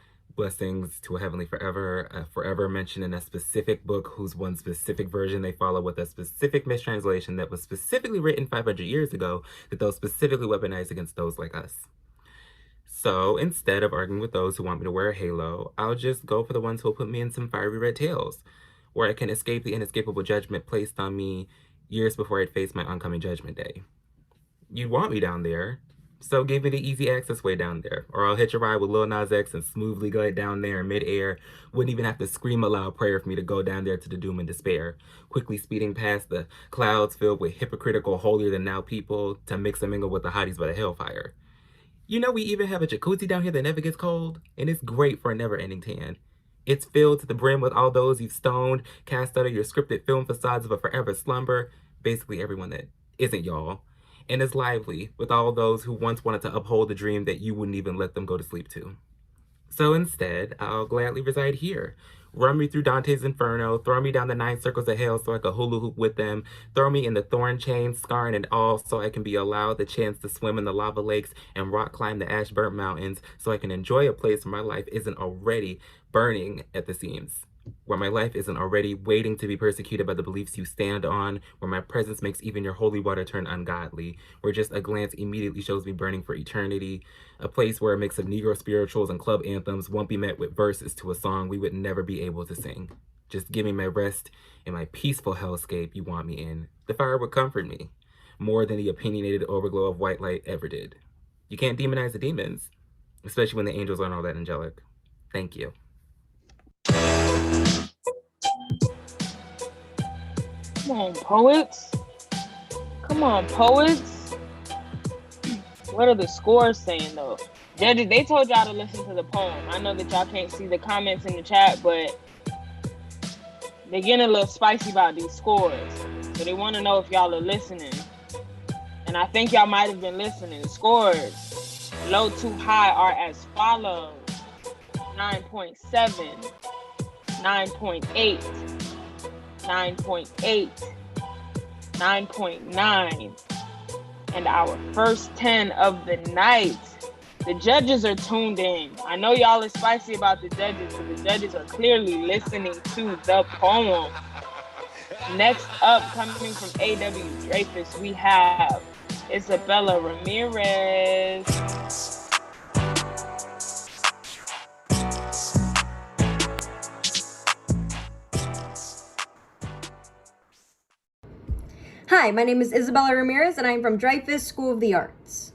to a heavenly forever, forever mentioned in a specific book whose one specific version they follow with a specific mistranslation that was specifically written 500 years ago, that those specifically weaponized against those like us. So instead of arguing with those who want me to wear a halo, I'll just go for the ones who will put me in some fiery red tails, where I can escape the inescapable judgment placed on me years before I'd face my oncoming judgment day. You'd want me down there, so give me the easy access way down there, or I'll hitch a ride with Lil Nas X and smoothly glide down there in midair. Wouldn't even have to scream a loud prayer for me to go down there to the doom and despair. Quickly speeding past the clouds filled with hypocritical holier-than-thou people to mix and mingle with the hotties by the hellfire. You know we even have a jacuzzi down here that never gets cold, and it's great for a never-ending tan. It's filled to the brim with all those you've stoned, cast out of your scripted film facades of a forever slumber, basically everyone that isn't y'all, and is lively with all those who once wanted to uphold the dream that you wouldn't even let them go to sleep to. So instead, I'll gladly reside here. Run me through Dante's Inferno, throw me down the 9 circles of hell so I can hula hoop with them, throw me in the thorn chain, scarring and all so I can be allowed the chance to swim in the lava lakes and rock climb the ash-burnt mountains so I can enjoy a place where my life isn't already burning at the seams, where my life isn't already waiting to be persecuted by the beliefs you stand on, where my presence makes even your holy water turn ungodly, where just a glance immediately shows me burning for eternity, a place where a mix of Negro spirituals and club anthems won't be met with verses to a song we would never be able to sing. Just give me my rest in my peaceful hellscape you want me in. The fire would comfort me, more than the opinionated overglow of white light ever did. You can't demonize the demons, especially when the angels aren't all that angelic. Thank you. Come on, poets. Come on, poets. What are the scores saying, though? Judges, they told y'all to listen to the poem. I know that y'all can't see the comments in the chat, but they're getting a little spicy about these scores. So they want to know if y'all are listening. And I think y'all might have been listening. The scores, low to high, are as follows. 9.7, 9.8, 9.8, 9.9, and our first 10 of the night. The judges are tuned in. I know y'all are spicy about the judges, but the judges are clearly listening to the poem. Next up, coming from A.W. Dreyfus, we have Isabella Ramirez. Hi, my name is Isabella Ramirez, and I'm from Dreyfus School of the Arts.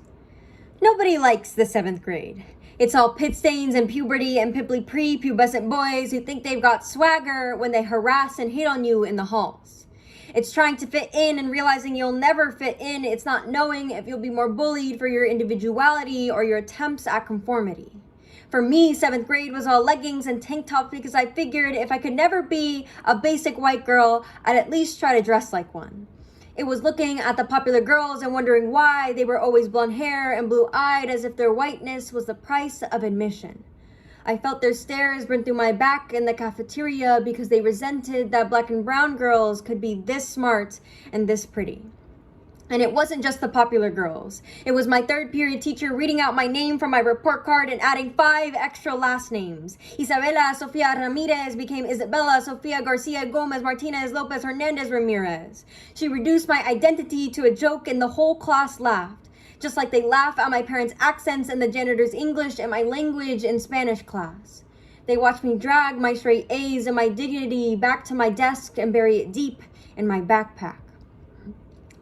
Nobody likes the 7th grade. It's all pit stains and puberty and pimply pre-pubescent boys who think they've got swagger when they harass and hate on you in the halls. It's trying to fit in and realizing you'll never fit in. It's not knowing if you'll be more bullied for your individuality or your attempts at conformity. For me, 7th grade was all leggings and tank tops because I figured if I could never be a basic white girl, I'd at least try to dress like one. It was looking at the popular girls and wondering why they were always blonde hair and blue-eyed as if their whiteness was the price of admission. I felt their stares burn through my back in the cafeteria because they resented that black and brown girls could be this smart and this pretty. And it wasn't just the popular girls. It was my 3rd period teacher reading out my name from my report card and adding 5 extra last names. Isabella Sofia Ramirez became Isabella Sofia Garcia Gomez Martinez Lopez Hernandez Ramirez. She reduced my identity to a joke and the whole class laughed. Just like they laugh at my parents' accents and the janitor's English and my language in Spanish class. They watched me drag my straight A's and my dignity back to my desk and bury it deep in my backpack.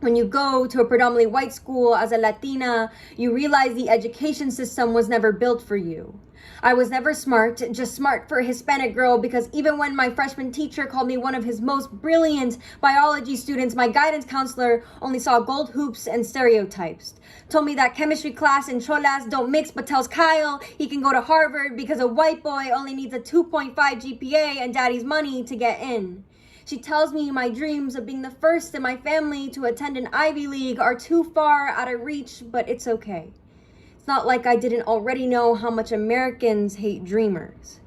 When you go to a predominantly white school as a Latina, you realize the education system was never built for you. I was never smart, just smart for a Hispanic girl, because even when my freshman teacher called me one of his most brilliant biology students, my guidance counselor only saw gold hoops and stereotypes. Told me that chemistry class and cholas don't mix, but tells Kyle he can go to Harvard because a white boy only needs a 2.5 GPA and daddy's money to get in. She tells me my dreams of being the first in my family to attend an Ivy League are too far out of reach, but it's okay. It's not like I didn't already know how much Americans hate dreamers.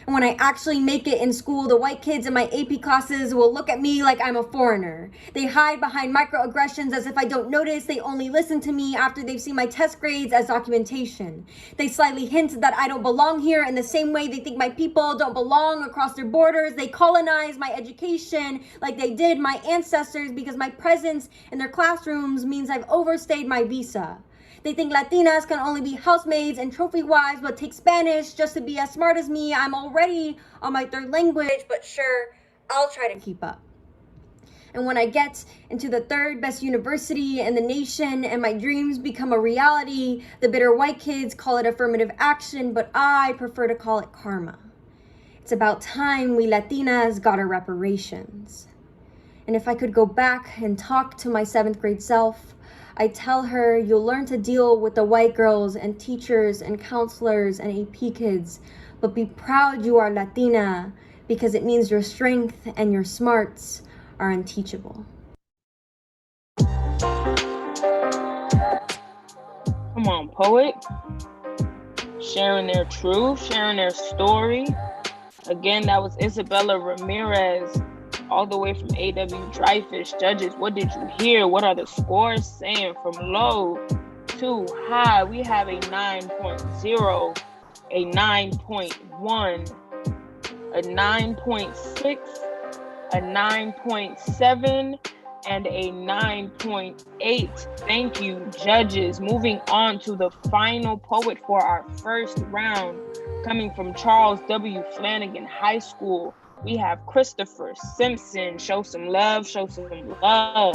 And when I actually make it in school, the white kids in my AP classes will look at me like I'm a foreigner. They hide behind microaggressions as if I don't notice. They only listen to me after they've seen my test grades as documentation. They slightly hint that I don't belong here in the same way they think my people don't belong across their borders. They colonize my education like they did my ancestors because my presence in their classrooms means I've overstayed my visa. They think Latinas can only be housemaids and trophy wives, but take Spanish just to be as smart as me. I'm already on my 3rd language, but sure, I'll try to keep up. And when I get into the 3rd best university in the nation and my dreams become a reality, the bitter white kids call it affirmative action, but I prefer to call it karma. It's about time we Latinas got our reparations. And if I could go back and talk to my 7th grade self, I tell her you'll learn to deal with the white girls and teachers and counselors and AP kids, but be proud you are Latina, because it means your strength and your smarts are unteachable. Come on, poet. Sharing their truth, sharing their story. Again, that was Isabella Ramirez, all the way from A.W. Dreyfus. Judges, what did you hear? What are the scores saying from low to high? We have a 9.0, a 9.1, a 9.6, a 9.7, and a 9.8. Thank you, judges. Moving on to the final poet for our first round, coming from Charles W. Flanagan High School, we have Christopher Simpson. Show some love, show some love.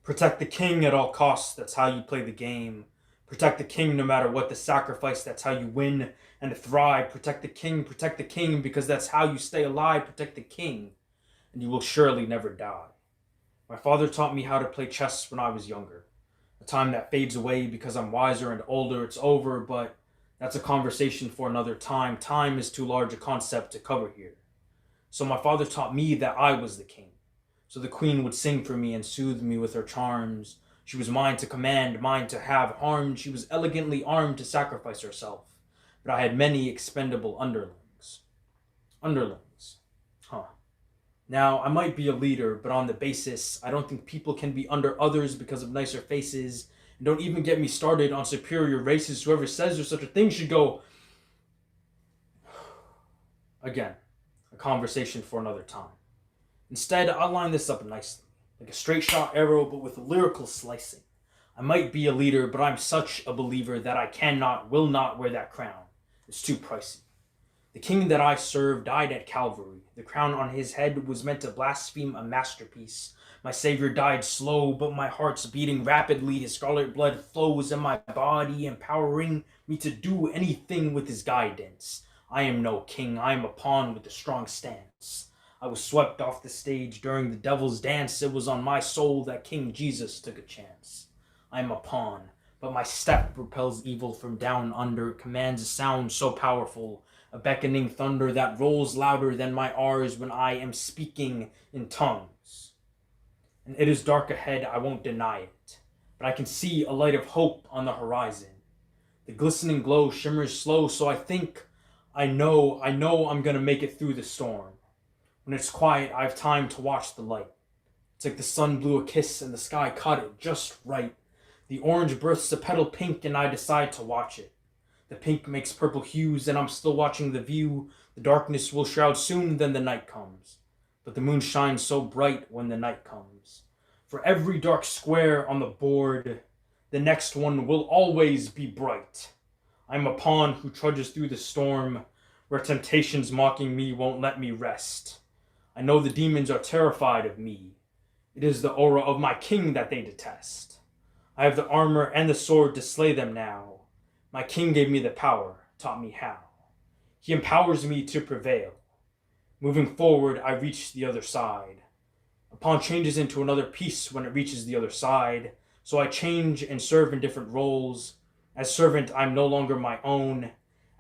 Protect the king at all costs, that's how you play the game. Protect the king no matter what the sacrifice, that's how you win and thrive. Protect the king, because that's how you stay alive. Protect the king, and you will surely never die. My father taught me how to play chess when I was younger. A time that fades away because I'm wiser and older. It's over, but that's a conversation for another time. Time is too large a concept to cover here. So my father taught me that I was the king. So the queen would sing for me and soothe me with her charms. She was mine to command, mine to have harmed. She was elegantly armed to sacrifice herself. But I had many expendable underlings. Now, I might be a leader, but on the basis, I don't think people can be under others because of nicer faces. And don't even get me started on superior races. Whoever says there's such a thing should go... Again, a conversation for another time. Instead, I'll line this up nicely, like a straight shot arrow, but with lyrical slicing. I might be a leader, but I'm such a believer that I will not wear that crown. It's too pricey. The king that I serve died at Calvary. The crown on his head was meant to blaspheme a masterpiece. My savior died slow, but my heart's beating rapidly. His scarlet blood flows in my body, empowering me to do anything with his guidance. I am no king, I am a pawn with a strong stance. I was swept off the stage during the devil's dance. It was on my soul that King Jesus took a chance. I am a pawn, but my step repels evil from down under. It commands a sound so powerful, a beckoning thunder that rolls louder than my R's when I am speaking in tongues. And it is dark ahead, I won't deny it, but I can see a light of hope on the horizon. The glistening glow shimmers slow, so I know I'm gonna make it through the storm. When it's quiet, I have time to watch the light. It's like the sun blew a kiss and the sky caught it just right. The orange births a petal pink and I decide to watch it. The pink makes purple hues and I'm still watching the view. The darkness will shroud soon, then the night comes. But the moon shines so bright when the night comes. For every dark square on the board, the next one will always be bright. I'm a pawn who trudges through the storm, where temptations mocking me won't let me rest. I know the demons are terrified of me. It is the aura of my king that they detest. I have the armor and the sword to slay them now. My king gave me the power, taught me how. He empowers me to prevail. Moving forward, I reach the other side. A pawn changes into another piece when it reaches the other side, so I change and serve in different roles. As servant, I'm no longer my own.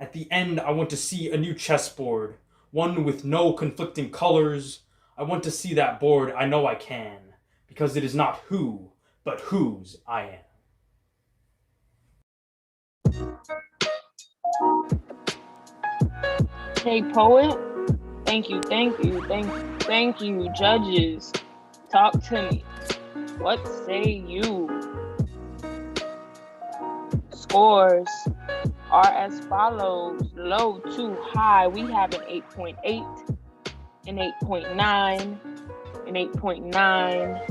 At the end, I want to see a new chessboard, one with no conflicting colors. I want to see that board, I know I can, because it is not who, but whose I am. Hey, poet. Thank you, judges. Talk to me. What say you? Scores are as follows. Low to high, we have an 8.8, an 8.9, an 8.9,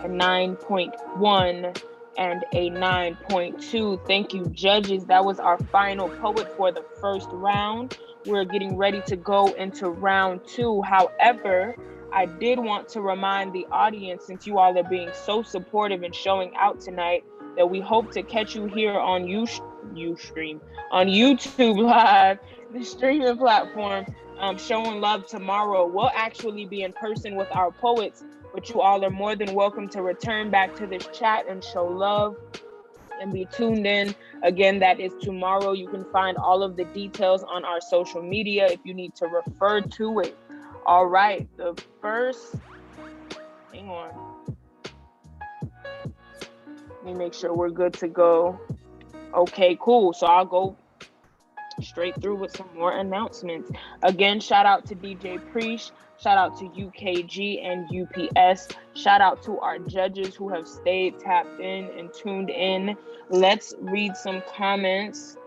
a 9.1, and a 9.2. Thank you, judges. That was our final poet for the first round. We're getting ready to go into round 2. However, I did want to remind the audience, since you all are being so supportive and showing out tonight, that we hope to catch you here on on YouTube Live, the streaming platform, showing love tomorrow. We'll actually be in person with our poets, But you all are more than welcome to return back to this chat and show love and be tuned in. Again, that is tomorrow. You can find all of the details on our social media if you need to refer to it. All right, the first, hang on. Let me make sure we're good to go. Okay, cool. So I'll go straight through with some more announcements. Again, shout out to DJ Preach. Shout out to UKG and UPS. Shout out to our judges who have stayed tapped in and tuned in. Let's read some comments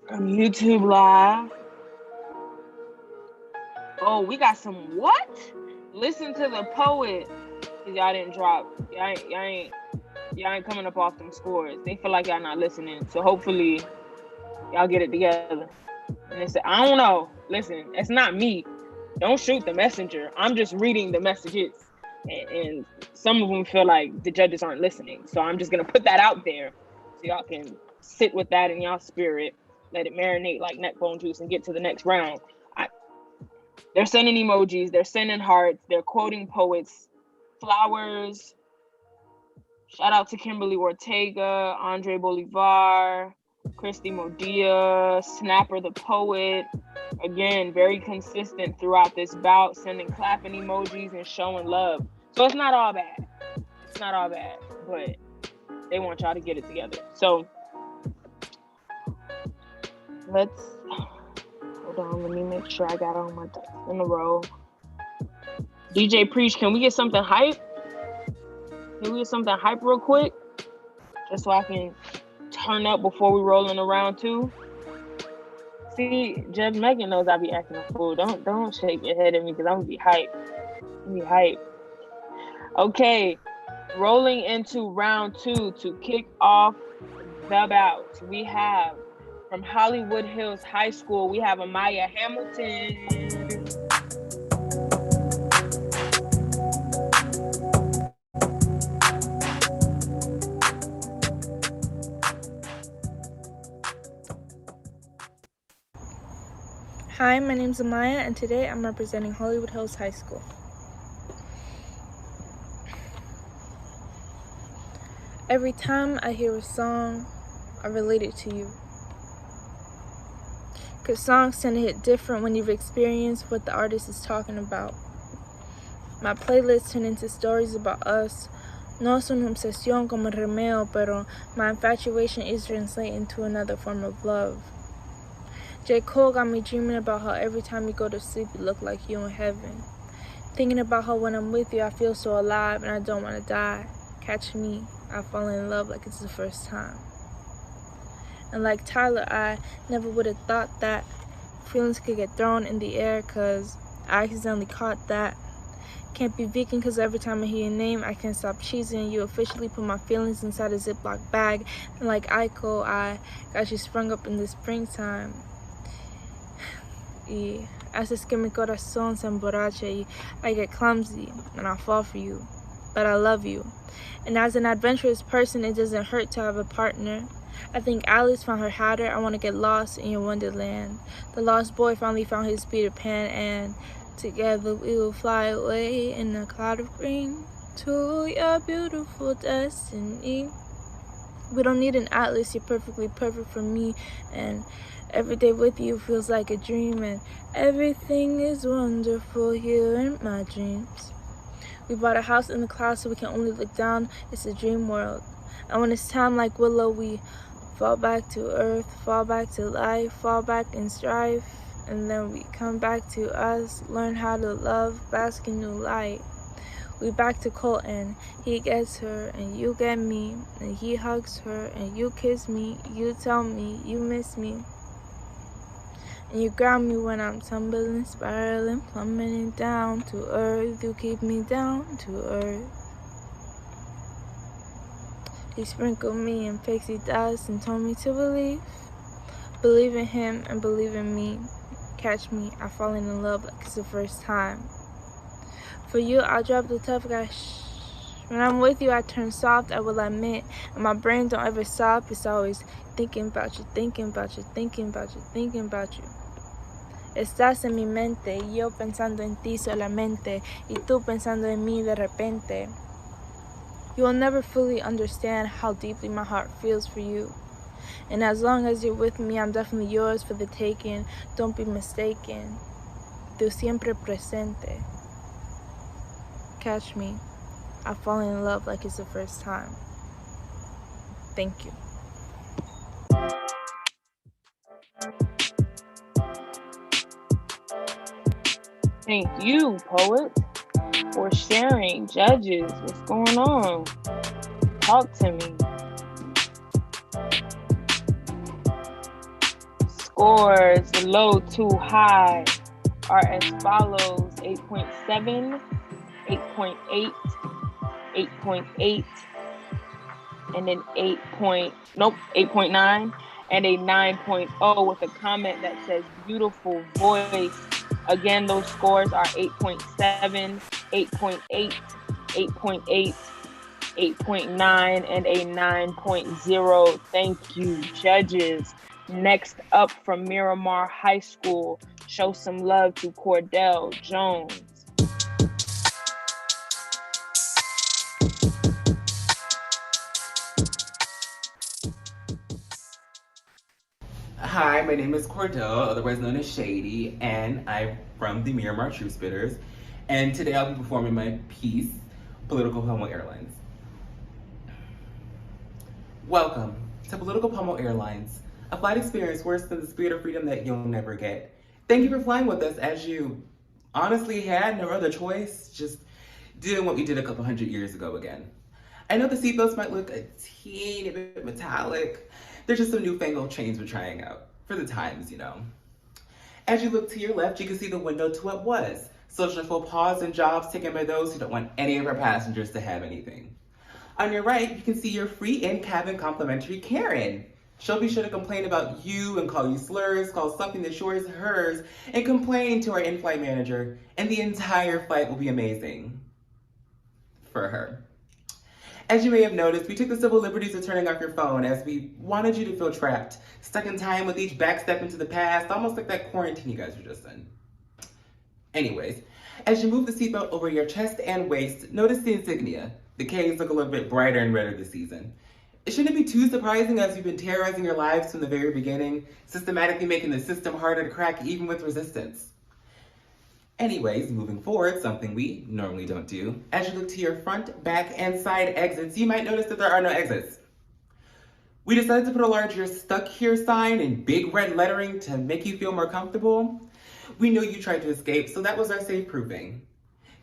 on YouTube Live. Oh, we got some what? Listen to the poet. Y'all didn't drop. Y'all ain't coming up off them scores. They feel like y'all not listening. So hopefully y'all get it together. And they say, I don't know. Listen, it's not me. Don't shoot the messenger. I'm just reading the messages. And some of them feel like the judges aren't listening. So I'm just going to put that out there so y'all can sit with that in y'all spirit. Let it marinate like neck bone juice and get to the next round. They're sending emojis. They're sending hearts. They're quoting poets. Flowers. Shout out to Kimberly Ortega, Andre Bolivar, Christy Modia, Snapper the Poet. Again, very consistent throughout this bout, sending clapping emojis and showing love. So it's not all bad. It's not all bad, but they want y'all to get it together. So let's, hold on, let me make sure I got all my ducks in a row. DJ Preach, can we get something hype? Can we get something hype real quick? Just so I can turn up before we roll in round 2. See, Judge Megan knows I be acting a fool. Don't shake your head at me because I'm gonna be hype. Okay, rolling into round 2 to kick off the bout. We have from Hollywood Hills High School, we have Amaya Hamilton. Hi, my name's Amaya, and today I'm representing Hollywood Hills High School. Every time I hear a song, I relate it to you. Because songs tend to hit different when you've experienced what the artist is talking about. My playlist turned into stories about us. No es una obsesión como el remeo, pero my infatuation is translating to another form of love. J. Cole got me dreaming about how every time you go to sleep, you look like you in heaven. Thinking about how when I'm with you, I feel so alive and I don't want to die. Catch me, I fall in love like it's the first time. And like Tyler, I never would have thought that feelings could get thrown in the air because I accidentally caught that. Can't be vegan because every time I hear your name, I can't stop cheesing. You officially put my feelings inside a Ziploc bag. And like Aiko, I got you sprung up in the springtime. Y haces que mi corazón se emborrache y I get clumsy and I fall for you, but I love you. And as an adventurous person, it doesn't hurt to have a partner. I think Alice found her hatter. I want to get lost in your wonderland. The lost boy finally found his Peter Pan, and together we will fly away in a cloud of green to your beautiful destiny. We don't need an atlas, you're perfectly perfect for me, and every day with you feels like a dream, and everything is wonderful here in my dreams. We bought a house in the clouds so we can only look down. It's a dream world. And when it's time like Willow, we fall back to earth, fall back to life, fall back in strife. And then we come back to us, learn how to love, bask in new light. We back to Colton, he gets her and you get me, and he hugs her and you kiss me, you tell me you miss me. And you ground me when I'm tumbling, spiraling, plummeting down to earth. You keep me down to earth. He sprinkled me in pixie dust and told me to believe. Believe in him and believe in me. Catch me, I falling in love like it's the first time. For you, I'll drop the tough guy. When I'm with you, I turn soft, I will admit. And my brain don't ever stop. It's always thinking about you, thinking about you, thinking about you, thinking about you. Estás en mi mente y yo pensando en ti solamente y tú pensando en mí de repente. You will never fully understand how deeply my heart feels for you. And as long as you're with me, I'm definitely yours for the taking. Don't be mistaken. Tú siempre presente. Catch me. I've fallen in love like it's the first time. Thank you. Thank you, poet, for sharing. Judges, what's going on? Talk to me. Scores low to high are as follows: 8.7, 8.8, 8.8, and an 8.9, and a 9.0 with a comment that says beautiful voice. Again, those scores are 8.7, 8.8, 8.8, 8.9, and a 9.0. Thank you, judges. Next up from Miramar High School, show some love to Cordell Jones. Hi, my name is Cordell, otherwise known as Shady, and I'm from the Miramar Truth Spitters. And today I'll be performing my piece, Political Pomo Airlines. Welcome to Political Pomo Airlines, a flight experience worse than the speed of freedom that you'll never get. Thank you for flying with us, as you honestly had no other choice, just doing what we did a couple hundred years ago again. I know the seatbelts might look a teeny bit metallic. There's just some newfangled chains we're trying out for the times, you know. As you look to your left, you can see the window to what was social faux pas and jobs taken by those who don't want any of our passengers to have anything. On your right, you can see your free in-cabin complimentary Karen. She'll be sure to complain about you and call you slurs, call something that's yours hers, and complain to our in-flight manager, and the entire flight will be amazing. For her. As you may have noticed, we took the civil liberties of turning off your phone as we wanted you to feel trapped, stuck in time with each backstep into the past, almost like that quarantine you guys were just in. Anyways, as you move the seatbelt over your chest and waist, notice the insignia. The K's look a little bit brighter and redder this season. It shouldn't be too surprising as you've been terrorizing your lives from the very beginning, systematically making the system harder to crack even with resistance. Anyways, moving forward, something we normally don't do. As you look to your front, back, and side exits, you might notice that there are no exits. We decided to put a large "You're stuck here" sign in big red lettering to make you feel more comfortable. We know you tried to escape, so that was our safe proofing.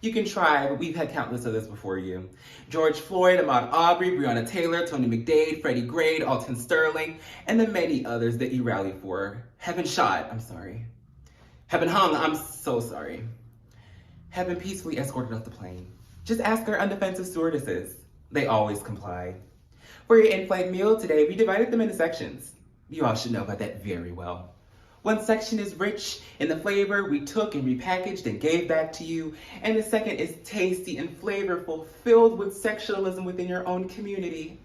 You can try, but we've had countless others before you. George Floyd, Ahmaud Arbery, Breonna Taylor, Tony McDade, Freddie Gray, Alton Sterling, and the many others that you rallied for have been shot, have been hung, I'm so sorry, have been peacefully escorted off the plane. Just ask our undefensive stewardesses. They always comply. For your in-flight meal today, we divided them into sections. You all should know about that very well. One section is rich in the flavor we took and repackaged and gave back to you, and the second is tasty and flavorful, filled with sexualism within your own community.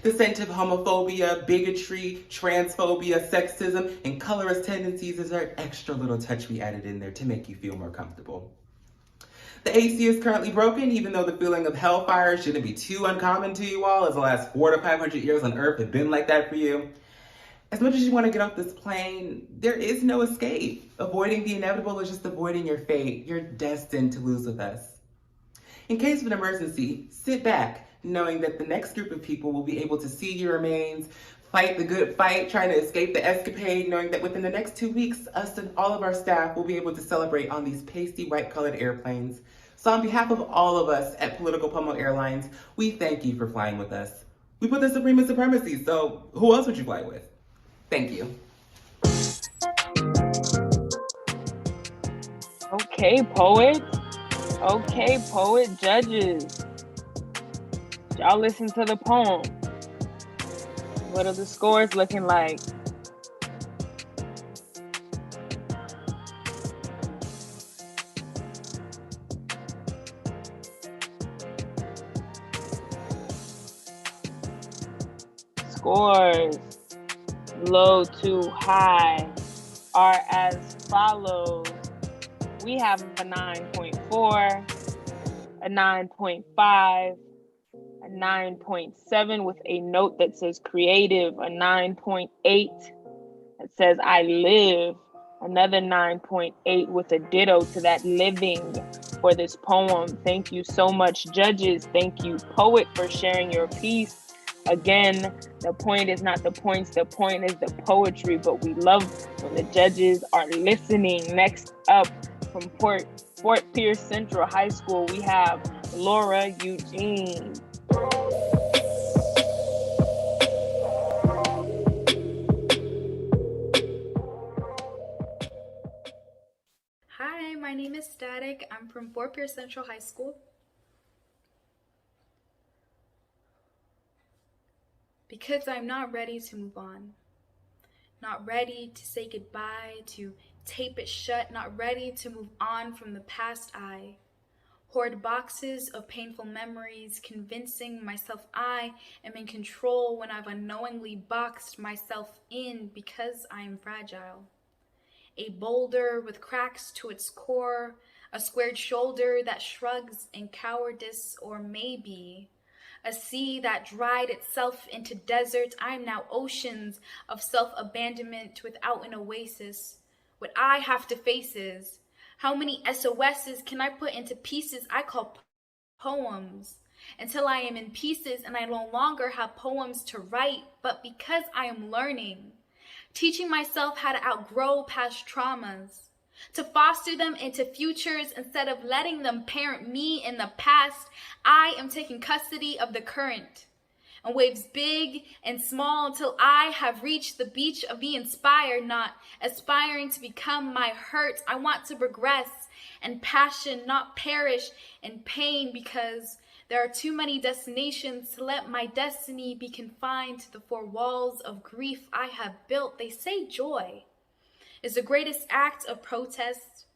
The scent of homophobia, bigotry, transphobia, sexism, and colorist tendencies is our extra little touch we added in there to make you feel more comfortable. The AC is currently broken, even though the feeling of hellfire shouldn't be too uncommon to you all, as the last 400 to 500 years on Earth have been like that for you. As much as you want to get off this plane, there is no escape. Avoiding the inevitable is just avoiding your fate. You're destined to lose with us. In case of an emergency, sit back, knowing that the next group of people will be able to see your remains, fight the good fight, trying to escape the escapade, knowing that within the next 2 weeks, us and all of our staff will be able to celebrate on these pasty white-colored airplanes. So on behalf of all of us at Political Pomo Airlines, we thank you for flying with us. We put the supreme in supremacy, so who else would you fly with? Thank you. Okay, poet. Okay, poet judges. Y'all listen to the poem. What are the scores looking like? Scores low to high are as follows. We have a 9.4, a 9.5, a 9.7 with a note that says creative, a 9.8 that says I live, another 9.8 with a ditto to that living for this poem. Thank you so much, judges. Thank you, poet, for sharing your piece. Again, the point is not the points, the point is the poetry, but we love when the judges are listening. Next up, from Fort Pierce Central High School, we have Laura Eugene. Hi, my name is Static. I'm from Fort Pierce Central High School. Because I'm not ready to move on. Not ready to say goodbye, to tape it shut, not ready to move on from the past I. Hoard boxes of painful memories, convincing myself I am in control when I've unknowingly boxed myself in because I am fragile. A boulder with cracks to its core, a squared shoulder that shrugs in cowardice, or maybe a sea that dried itself into desert. I'm now oceans of self-abandonment without an oasis. What I have to face is, how many SOSs can I put into pieces I call poems? Until I am in pieces and I no longer have poems to write, but because I am learning. Teaching myself how to outgrow past traumas, to foster them into futures instead of letting them parent me in the past. I am taking custody of the current and waves big and small until I have reached the beach of the inspired, not aspiring to become my hurt. I want to progress and passion, not perish in pain, because there are too many destinations to let my destiny be confined to the four walls of grief I have built. They say joy is the greatest act of protest.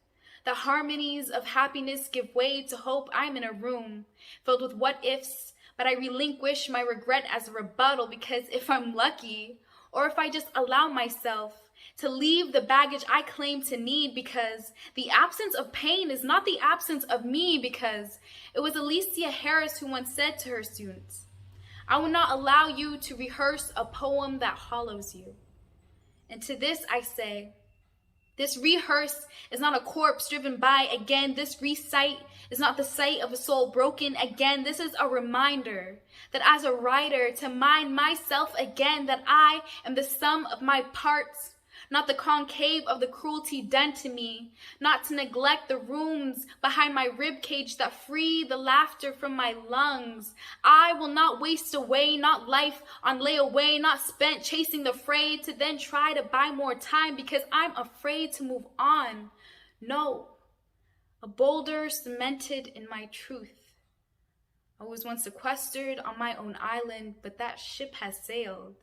The harmonies of happiness give way to hope. I'm in a room filled with what ifs, but I relinquish my regret as a rebuttal, because if I'm lucky, or if I just allow myself to leave the baggage I claim to need, because the absence of pain is not the absence of me, because it was Alicia Harris who once said to her students, I will not allow you to rehearse a poem that hollows you. And to this I say, this rehearse is not a corpse driven by again. This recite is not the sight of a soul broken again. This is a reminder that as a writer, to mind myself again, that I am the sum of my parts, not the concave of the cruelty done to me, not to neglect the rooms behind my rib cage that free the laughter from my lungs. I will not waste away, not life on layaway, not spent chasing the fray to then try to buy more time because I'm afraid to move on. No, a boulder cemented in my truth. I was once sequestered on my own island, but that ship has sailed.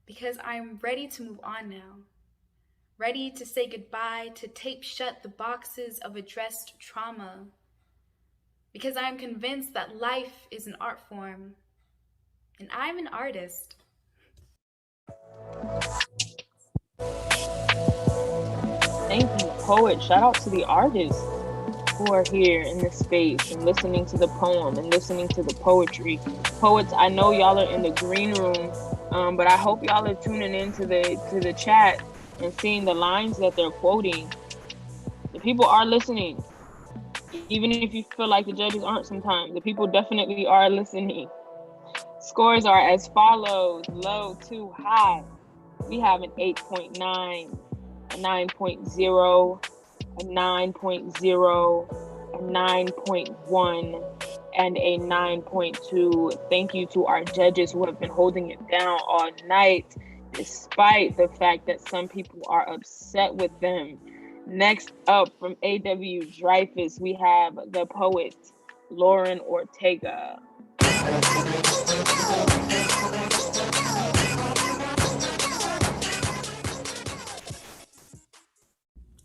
Because I'm ready to move on now, ready to say goodbye, to tape shut the boxes of addressed trauma, because I'm convinced that life is an art form, and I'm an artist. Thank you, poet. Shout out to the artists who are here in this space and listening to the poem and listening to the poetry. Poets, I know y'all are in the green room, but I hope y'all are tuning into the chat and seeing the lines that they're quoting. The people are listening, even if you feel like the judges aren't sometimes. The people definitely are listening. Scores are as follows: low to high. We have an 8.9, a 9.0, a 9.0, a 9.1, and a 9.2. Thank you to our judges who have been holding it down all night, despite the fact that some people are upset with them. Next up, from A.W. Dreyfus, we have the poet, Lauren Ortega.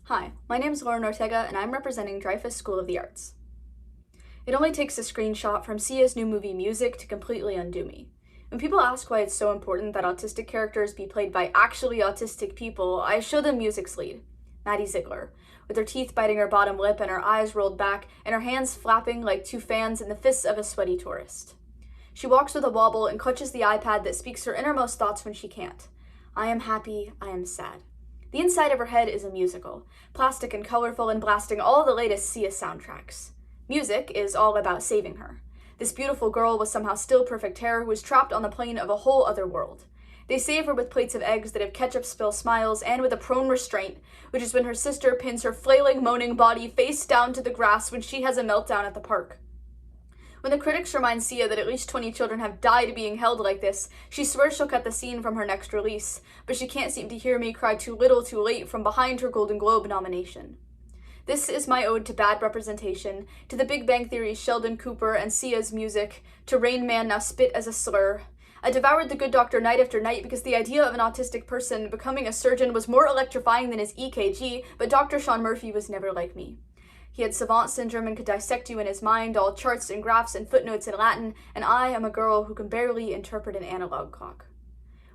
Hi, my name is Lauren Ortega, and I'm representing Dreyfus School of the Arts. It only takes a screenshot from Sia's new movie Music to completely undo me. When people ask why it's so important that autistic characters be played by actually autistic people, I show them music's lead. Maddie Ziegler, with her teeth biting her bottom lip and her eyes rolled back and her hands flapping like two fans in the fists of a sweaty tourist. She walks with a wobble and clutches the iPad that speaks her innermost thoughts when she can't. I am happy, I am sad. The inside of her head is a musical, plastic and colorful and blasting all the latest Sia soundtracks. Music is all about saving her. This beautiful girl with somehow still perfect hair who is trapped on the plane of a whole other world. They save her with plates of eggs that have ketchup spill smiles and with a prone restraint, which is when her sister pins her flailing, moaning body face down to the grass when she has a meltdown at the park. When the critics remind Sia that at least 20 children have died being held like this, she swears she'll cut the scene from her next release, but she can't seem to hear me cry too little too late from behind her Golden Globe nomination. This is my ode to bad representation, to The Big Bang Theory's Sheldon Cooper and Sia's music, to Rain Man now spit as a slur. I devoured The Good Doctor night after night because the idea of an autistic person becoming a surgeon was more electrifying than his EKG, but Dr. Sean Murphy was never like me. He had savant syndrome and could dissect you in his mind, all charts and graphs and footnotes in Latin, and I am a girl who can barely interpret an analog clock.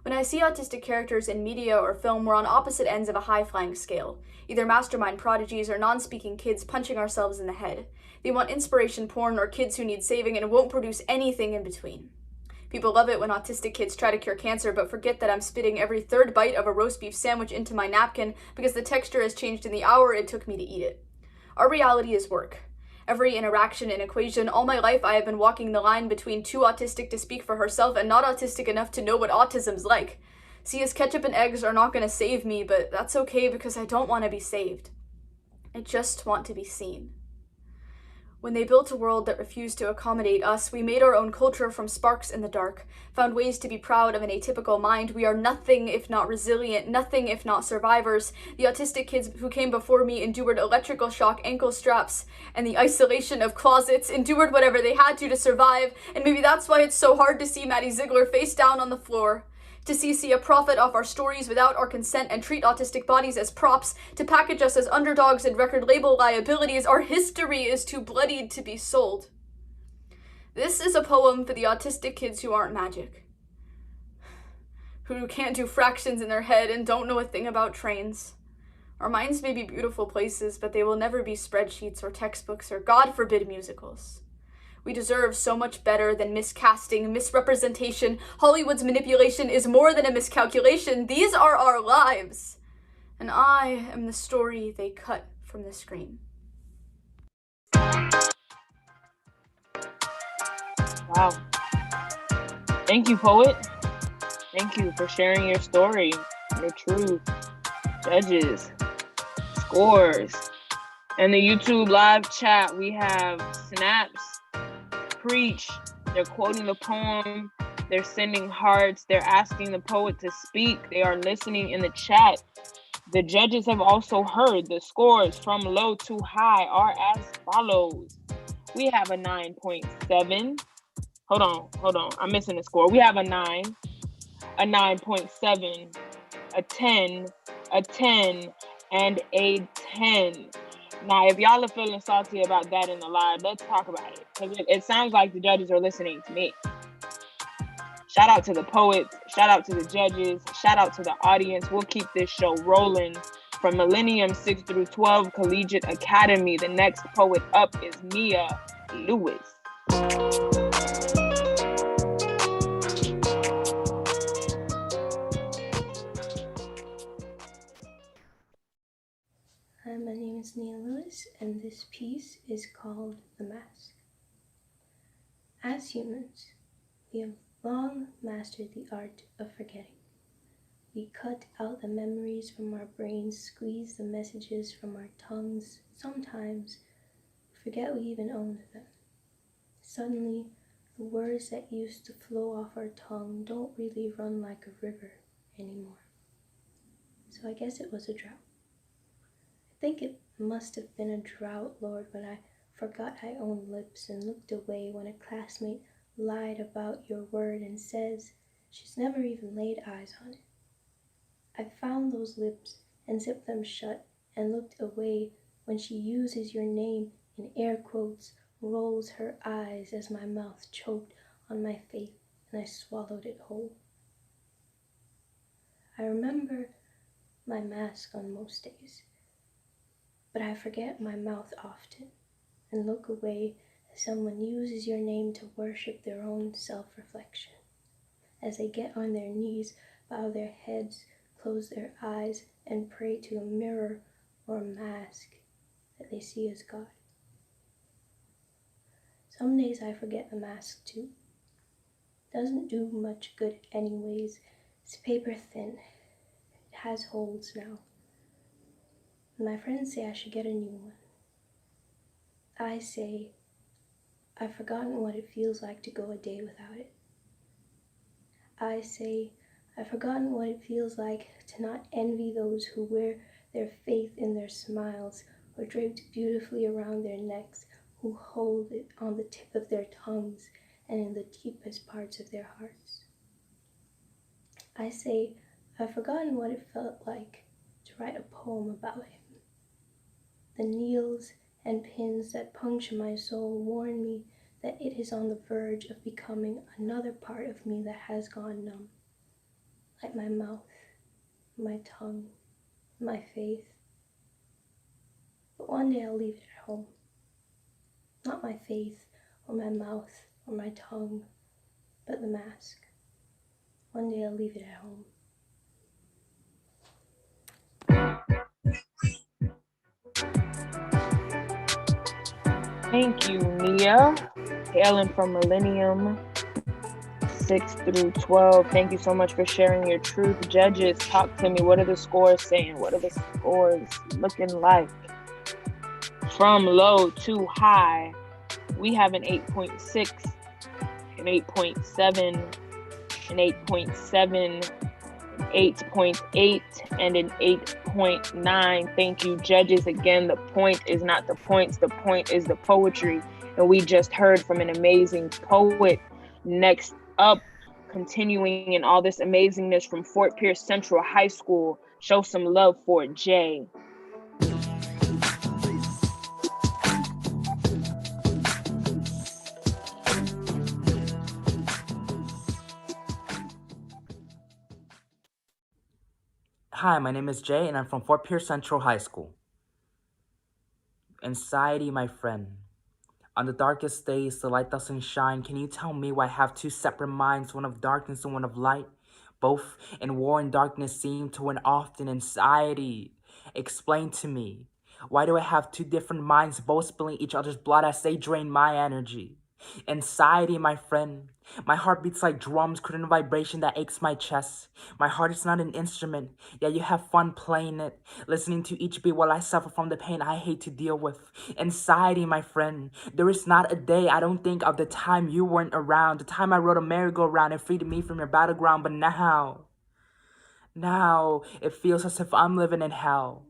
When I see autistic characters in media or film, we're on opposite ends of a high-flying scale, either mastermind prodigies or non-speaking kids punching ourselves in the head. They want inspiration porn or kids who need saving and won't produce anything in between. People love it when autistic kids try to cure cancer, but forget that I'm spitting every third bite of a roast beef sandwich into my napkin because the texture has changed in the hour it took me to eat it. Our reality is work. Every interaction and equation, all my life I have been walking the line between too autistic to speak for herself and not autistic enough to know what autism's like. Sia's ketchup and eggs are not going to save me, but that's okay because I don't want to be saved. I just want to be seen. When they built a world that refused to accommodate us, we made our own culture from sparks in the dark, found ways to be proud of an atypical mind. We are nothing if not resilient, nothing if not survivors. The autistic kids who came before me endured electrical shock ankle straps and the isolation of closets, endured whatever they had to survive, and maybe that's why it's so hard to see Maddie Ziegler face down on the floor. To see Sia profit off our stories without our consent and treat autistic bodies as props, to package us as underdogs and record label liabilities. Our history is too bloodied to be sold. This is a poem for the autistic kids who aren't magic, who can't do fractions in their head and don't know a thing about trains. Our minds may be beautiful places, but they will never be spreadsheets or textbooks or, God forbid, musicals. We deserve so much better than miscasting, misrepresentation. Hollywood's manipulation is more than a miscalculation. These are our lives. And I am the story they cut from the screen. Wow. Thank you, poet. Thank you for sharing your story, your truth, judges, scores. In the YouTube live chat, we have snaps. Preach. They're quoting the poem. They're sending hearts. They're asking the poet to speak. They are listening in the chat. The judges have also heard. The scores from low to high are as follows. We have a 9.7. Hold on. I'm missing a score. We have a 9, a 9.7, a 10, a 10, and a 10. Now, if y'all are feeling salty about that in the live, let's talk about it. Because it sounds like the judges are listening to me. Shout out to the poets. Shout out to the judges. Shout out to the audience. We'll keep this show rolling. From Millennium 6 through 12 Collegiate Academy, the next poet up is Mia Lewis. Hi, my name is Nia Lewis, and this piece is called The Mask. As humans, we have long mastered the art of forgetting. We cut out the memories from our brains, squeeze the messages from our tongues, sometimes forget we even owned them. Suddenly, the words that used to flow off our tongue don't really run like a river anymore. So I guess it was a drought. I think it must have been a drought, Lord, when I forgot I owned lips and looked away when a classmate lied about your word and says she's never even laid eyes on it. I found those lips and zipped them shut and looked away when she uses your name in air quotes, rolls her eyes as my mouth choked on my faith and I swallowed it whole. I remember my mask on most days. but I forget my mouth often and look away as someone uses your name to worship their own self-reflection. As they get on their knees, bow their heads, close their eyes, and pray to a mirror or a mask that they see as God. Some days I forget the mask too. Doesn't do much good anyways. It's paper thin. It has holes now. My friends say I should get a new one. I say, I've forgotten what it feels like to go a day without it. I say, I've forgotten what it feels like to not envy those who wear their faith in their smiles or draped beautifully around their necks, who hold it on the tip of their tongues and in the deepest parts of their hearts. I say, I've forgotten what it felt like to write a poem about him. The needles and pins that puncture my soul warn me that it is on the verge of becoming another part of me that has gone numb, like my mouth, my tongue, my faith. But one day I'll leave it at home. Not my faith, or my mouth, or my tongue, but the mask. One day I'll leave it at home. Thank you, Nia. Hailing from Millennium 6 through 12. Thank you so much for sharing your truth. Judges, talk to me. What are the scores saying? What are the scores looking like? From low to high, we have an 8.6, an 8.7, an 8.7, 8.8, and an 8.9. Thank you, judges. Again, the point is not the points, the point is the poetry. And we just heard from an amazing poet. Next up, continuing in all this amazingness from Fort Pierce Central High School, show some love for Jay. Hi, my name is Jay, and I'm from Fort Pierce Central High School. Anxiety, my friend. On the darkest days, the light doesn't shine. Can you tell me why I have two separate minds, one of darkness and one of light? Both in war and darkness seem to win often. Anxiety, explain to me. Why do I have two different minds, both spilling each other's blood as they drain my energy? Anxiety, my friend. My heart beats like drums, creating a vibration that aches my chest. My heart is not an instrument, yet you have fun playing it, listening to each beat while I suffer from the pain I hate to deal with. Anxiety, my friend. There is not a day I don't think of the time you weren't around, the time I rode a merry-go-round and freed me from your battleground, but now it feels as if I'm living in hell.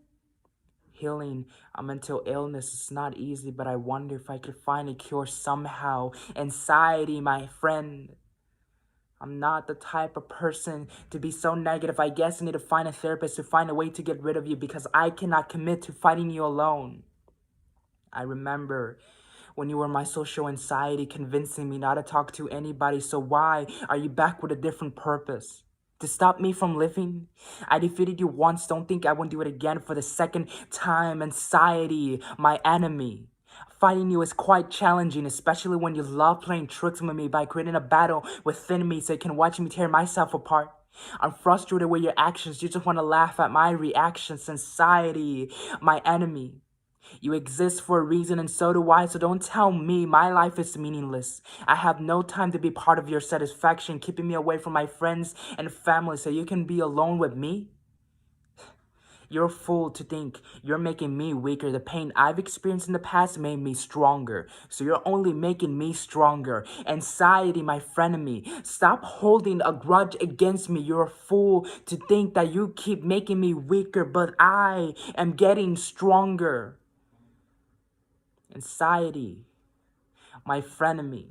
Healing a mental illness is not easy, but I wonder if I could find a cure somehow. Anxiety, my friend. I'm not the type of person to be so negative. I guess I need to find a therapist to find a way to get rid of you, because I cannot commit to fighting you alone. I remember when you were my social anxiety, convincing me not to talk to anybody. So why are you back with a different purpose? To stop me from living? I defeated you once, don't think I won't do it again for the second time. Anxiety, my enemy. Fighting you is quite challenging, especially when you love playing tricks with me by creating a battle within me so you can watch me tear myself apart. I'm frustrated with your actions, you just want to laugh at my reactions. Anxiety, my enemy. You exist for a reason, and so do I, so don't tell me my life is meaningless. I have no time to be part of your satisfaction, keeping me away from my friends and family so you can be alone with me. You're a fool to think you're making me weaker. The pain I've experienced in the past made me stronger, so you're only making me stronger. Anxiety, my frenemy. Stop holding a grudge against me. You're a fool to think that you keep making me weaker, but I am getting stronger. Anxiety, my frenemy.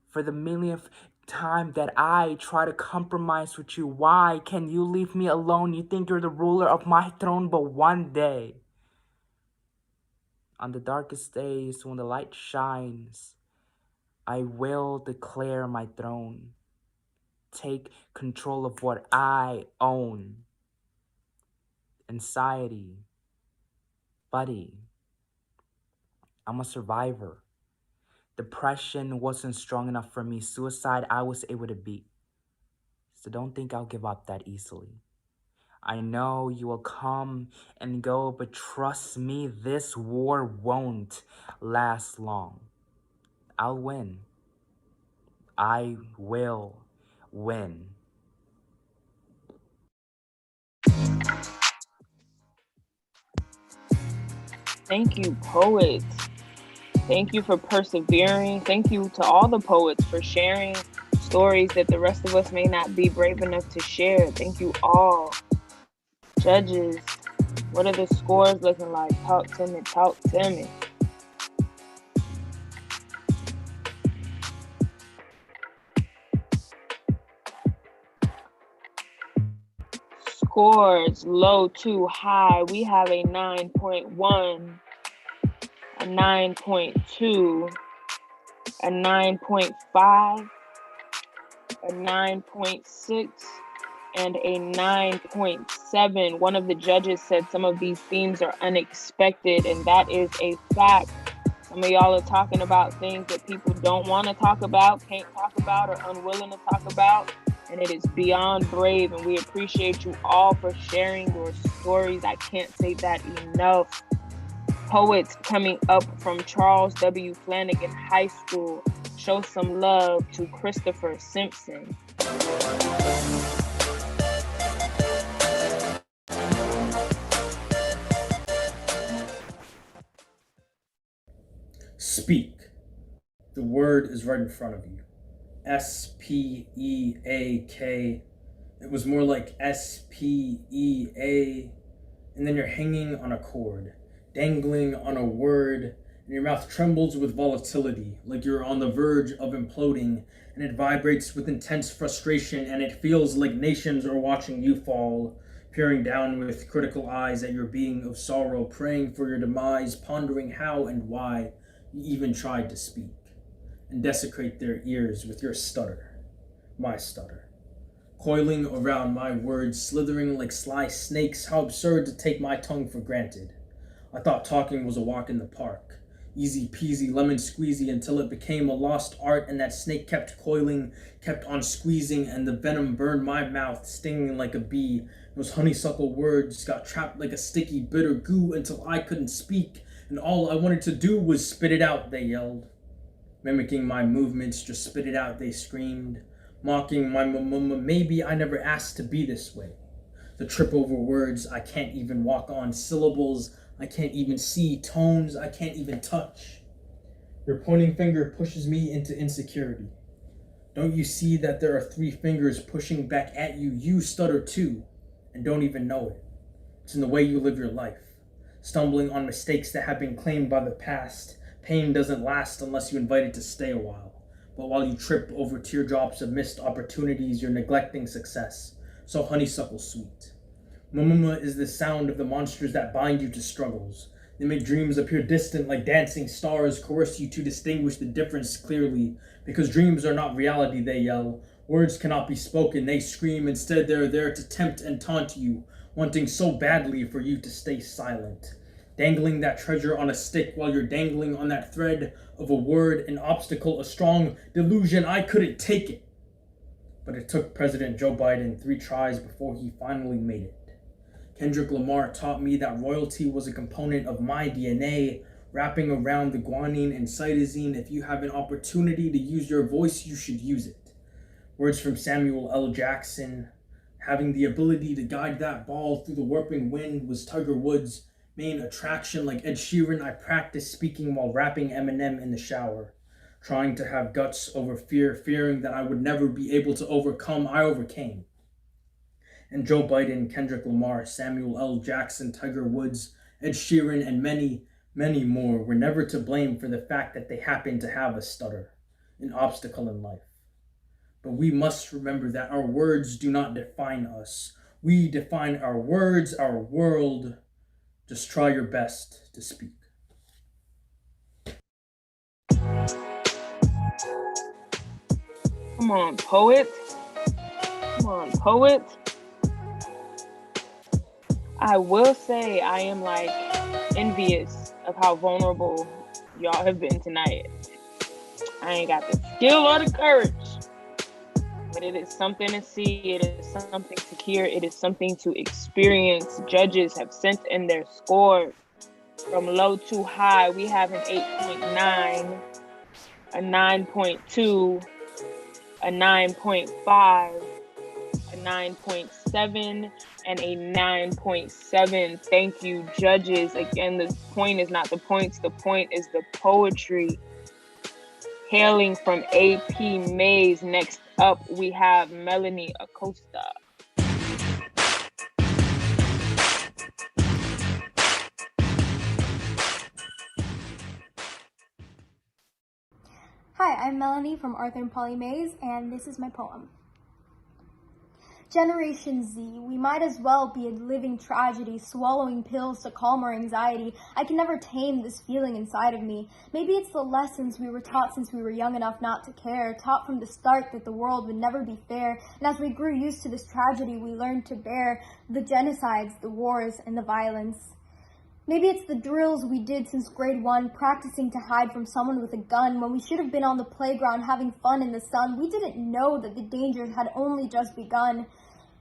For the millionth time that I try to compromise with you, why can you leave me alone? You think you're the ruler of my throne, but one day, on the darkest days when the light shines, I will declare my throne. Take control of what I own. Anxiety, Buddy, I'm a survivor. Depression wasn't strong enough for me. Suicide, I was able to beat. So don't think I'll give up that easily. I know you will come and go, but trust me, this war won't last long. I'll win. I will win. Thank you, poets. Thank you for persevering. Thank you to all the poets for sharing stories that the rest of us may not be brave enough to share. Thank you all. Judges, what are the scores looking like? Talk to me, talk to me. Scores low to high. We have a 9.1, a 9.2, a 9.5, a 9.6, and a 9.7. One of the judges said some of these themes are unexpected, and that is a fact. Some of y'all are talking about things that people don't want to talk about, can't talk about, or unwilling to talk about, and it is beyond brave, and we appreciate you all for sharing your stories. I can't say that enough. Poets coming up from Charles W. Flanagan High School. Show some love to Christopher Simpson. Speak. The word is right in front of you. S-P-E-A-K. It was more like S-P-E-A. And then you're hanging on a cord, dangling on a word, and your mouth trembles with volatility, like you're on the verge of imploding, and it vibrates with intense frustration, and it feels like nations are watching you fall, peering down with critical eyes at your being of sorrow, praying for your demise, pondering how and why you even tried to speak, and desecrate their ears with your stutter, my stutter. Coiling around my words, slithering like sly snakes, how absurd to take my tongue for granted. I thought talking was a walk in the park. Easy peasy, lemon squeezy, until it became a lost art, and that snake kept coiling, kept on squeezing, and the venom burned my mouth, stinging like a bee. Those honeysuckle words got trapped like a sticky, bitter goo until I couldn't speak, and all I wanted to do was spit it out, they yelled. Mimicking my movements, just spit it out, they screamed. Mocking my maybe I never asked to be this way. The trip over words I can't even walk on, syllables I can't even see, tones I can't even touch. Your pointing finger pushes me into insecurity. Don't you see that there are 3 fingers pushing back at you? You stutter too, and don't even know it. It's in the way you live your life, stumbling on mistakes that have been claimed by the past. Pain doesn't last unless you invite it to stay a while. But while you trip over teardrops of missed opportunities, you're neglecting success. So honeysuckle sweet. Mumma is the sound of the monsters that bind you to struggles. They make dreams appear distant like dancing stars, coerce you to distinguish the difference clearly. Because dreams are not reality, they yell. Words cannot be spoken, they scream. Instead, they're there to tempt and taunt you, wanting so badly for you to stay silent. Dangling that treasure on a stick while you're dangling on that thread of a word, an obstacle, a strong delusion. I couldn't take it. But it took President Joe Biden 3 tries before he finally made it. Kendrick Lamar taught me that royalty was a component of my DNA, wrapping around the guanine and cytosine. If you have an opportunity to use your voice, you should use it. Words from Samuel L. Jackson. Having the ability to guide that ball through the warping wind was Tiger Woods' main attraction. Like Ed Sheeran, I practiced speaking while rapping Eminem in the shower. Trying to have guts over fear, fearing that I would never be able to overcome, I overcame. And Joe Biden, Kendrick Lamar, Samuel L. Jackson, Tiger Woods, Ed Sheeran, and many, many more were never to blame for the fact that they happened to have a stutter, an obstacle in life. But we must remember that our words do not define us. We define our words, our world. Just try your best to speak. Come on, poet. Come on, poet. I will say I am like envious of how vulnerable y'all have been tonight. I ain't got the skill or the courage, but it is something to see. It is something to hear. It is something to experience. Judges have sent in their score from low to high. We have an 8.9, a 9.2, a 9.5, a 9.7, and a 9.7. Thank you, judges. Again, the point is not the points. The point is the poetry. Hailing from AP Mays. Next up, we have Melanie Acosta. Hi, I'm Melanie from Arthur and Polly Mays, and this is my poem. Generation Z, we might as well be a living tragedy, swallowing pills to calm our anxiety. I can never tame this feeling inside of me. Maybe it's the lessons we were taught since we were young enough not to care, taught from the start that the world would never be fair. And as we grew used to this tragedy, we learned to bear the genocides, the wars, and the violence. Maybe it's the drills we did since grade 1, practicing to hide from someone with a gun when we should have been on the playground having fun in the sun. We didn't know that the dangers had only just begun.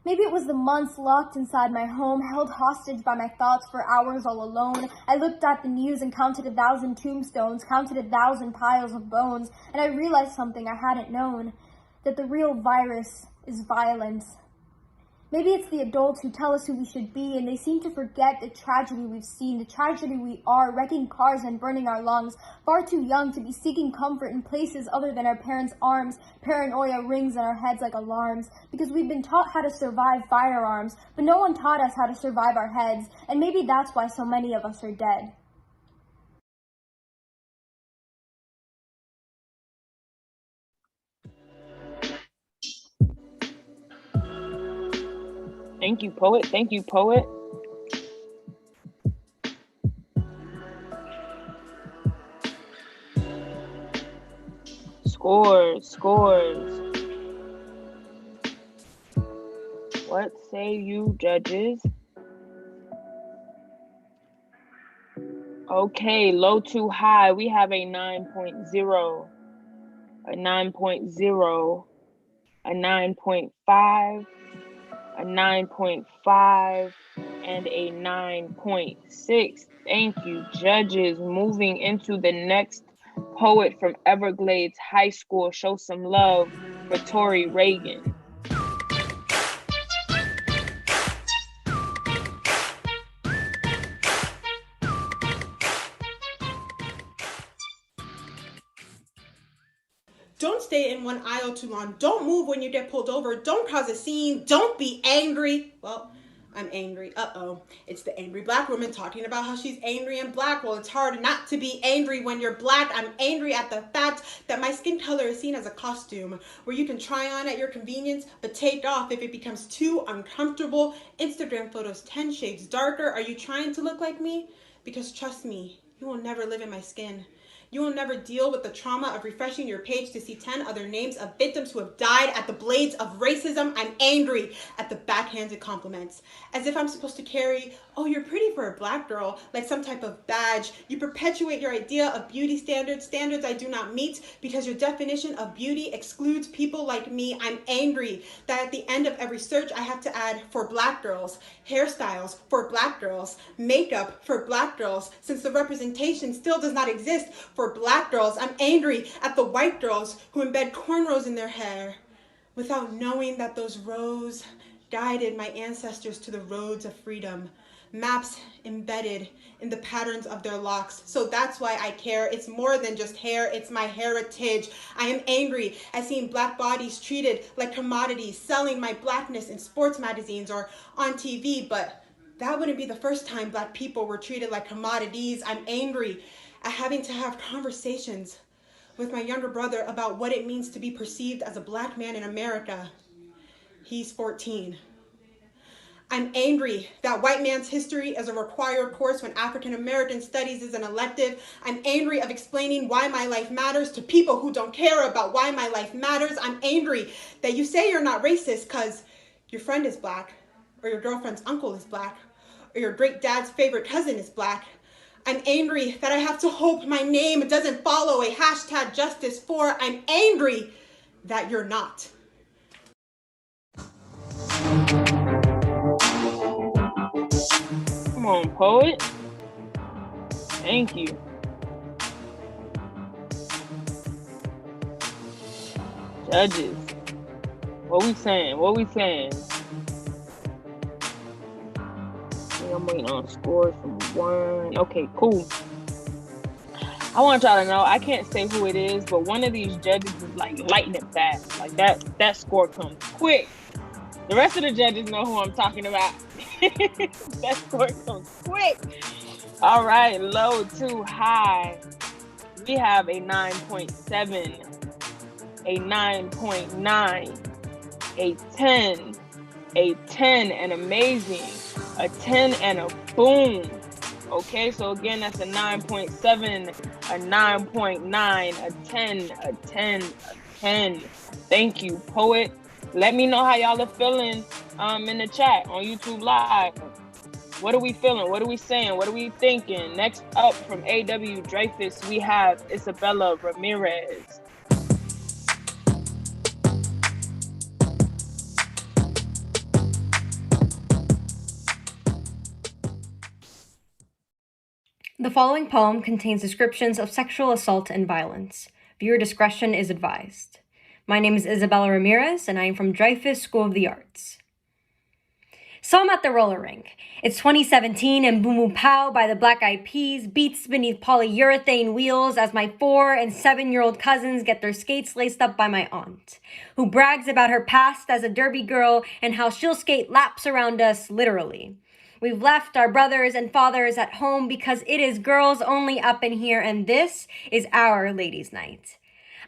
Maybe it was the months locked inside my home, held hostage by my thoughts for hours all alone. I looked at the news and counted 1,000 tombstones, counted 1,000 piles of bones, and I realized something I hadn't known, that the real virus is violence. Maybe it's the adults who tell us who we should be, and they seem to forget the tragedy we've seen, the tragedy we are, wrecking cars and burning our lungs. Far too young to be seeking comfort in places other than our parents' arms. Paranoia rings in our heads like alarms, because we've been taught how to survive firearms, but no one taught us how to survive our heads, and maybe that's why so many of us are dead. Thank you, poet. Thank you, poet. Scores. What say you, judges? Okay, low to high, we have a 9.0, a 9.0, a 9.5, a 9.5, and a 9.6. Thank you, judges. Moving into the next poet from Everglades High School. Show some love for Tori Reagan. Don't stay in one aisle too long. Don't move when you get pulled over. Don't cause a scene. Don't be angry. Well, I'm angry. Uh-oh. It's the angry black woman talking about how she's angry and black. Well, it's hard not to be angry when you're black. I'm angry at the fact that my skin color is seen as a costume where you can try on at your convenience, but take off if it becomes too uncomfortable. Instagram photos 10 shades darker. Are you trying to look like me? Because trust me, you will never live in my skin. You will never deal with the trauma of refreshing your page to see 10 other names of victims who have died at the blades of racism. I'm angry at the backhanded compliments. As if I'm supposed to carry, oh, you're pretty for a black girl, like some type of badge. You perpetuate your idea of beauty standards I do not meet because your definition of beauty excludes people like me. I'm angry that at the end of every search I have to add for black girls, hairstyles for black girls, makeup for black girls, since the representation still does not exist for black girls. I'm angry at the white girls who embed cornrows in their hair without knowing that those rows guided my ancestors to the roads of freedom. Maps embedded in the patterns of their locks. So that's why I care. It's more than just hair, it's my heritage. I am angry at seeing black bodies treated like commodities, selling my blackness in sports magazines or on TV, but that wouldn't be the first time black people were treated like commodities. I'm angry at having to have conversations with my younger brother about what it means to be perceived as a black man in America. He's 14. I'm angry that white man's history is a required course when African American studies is an elective. I'm angry of explaining why my life matters to people who don't care about why my life matters. I'm angry that you say you're not racist because your friend is black, or your girlfriend's uncle is black, or your great dad's favorite cousin is black. I'm angry that I have to hope my name doesn't follow a hashtag justice for. I'm angry that you're not. Come on, poet. Thank you. Judges. What we saying? What we saying? I'm waiting on scores from 1. Okay, cool. I want y'all to know, I can't say who it is, but one of these judges is like lightning fast. Like that score comes quick. The rest of the judges know who I'm talking about. That score comes quick. All right, low to high. We have a 9.7, a 9.9, a 10, a 10 and amazing, a 10 and a boom. Okay, so again, that's a 9.7, a 9.9, a 10, a 10, a 10. Thank you, poet. Let me know how y'all are feeling in the chat on YouTube Live. What are we feeling? What are we saying? What are we thinking? Next up from A.W. Dreyfus, we have Isabella Ramirez. The following poem contains descriptions of sexual assault and violence. Viewer discretion is advised. My name is Isabella Ramirez, and I am from Dreyfus School of the Arts. So I'm at the roller rink. It's 2017, and Boom Boom Pow by the Black Eyed Peas beats beneath polyurethane wheels as my 4- and 7-year-old cousins get their skates laced up by my aunt, who brags about her past as a derby girl and how she'll skate laps around us, literally. We've left our brothers and fathers at home because it is girls only up in here, and this is our ladies' night.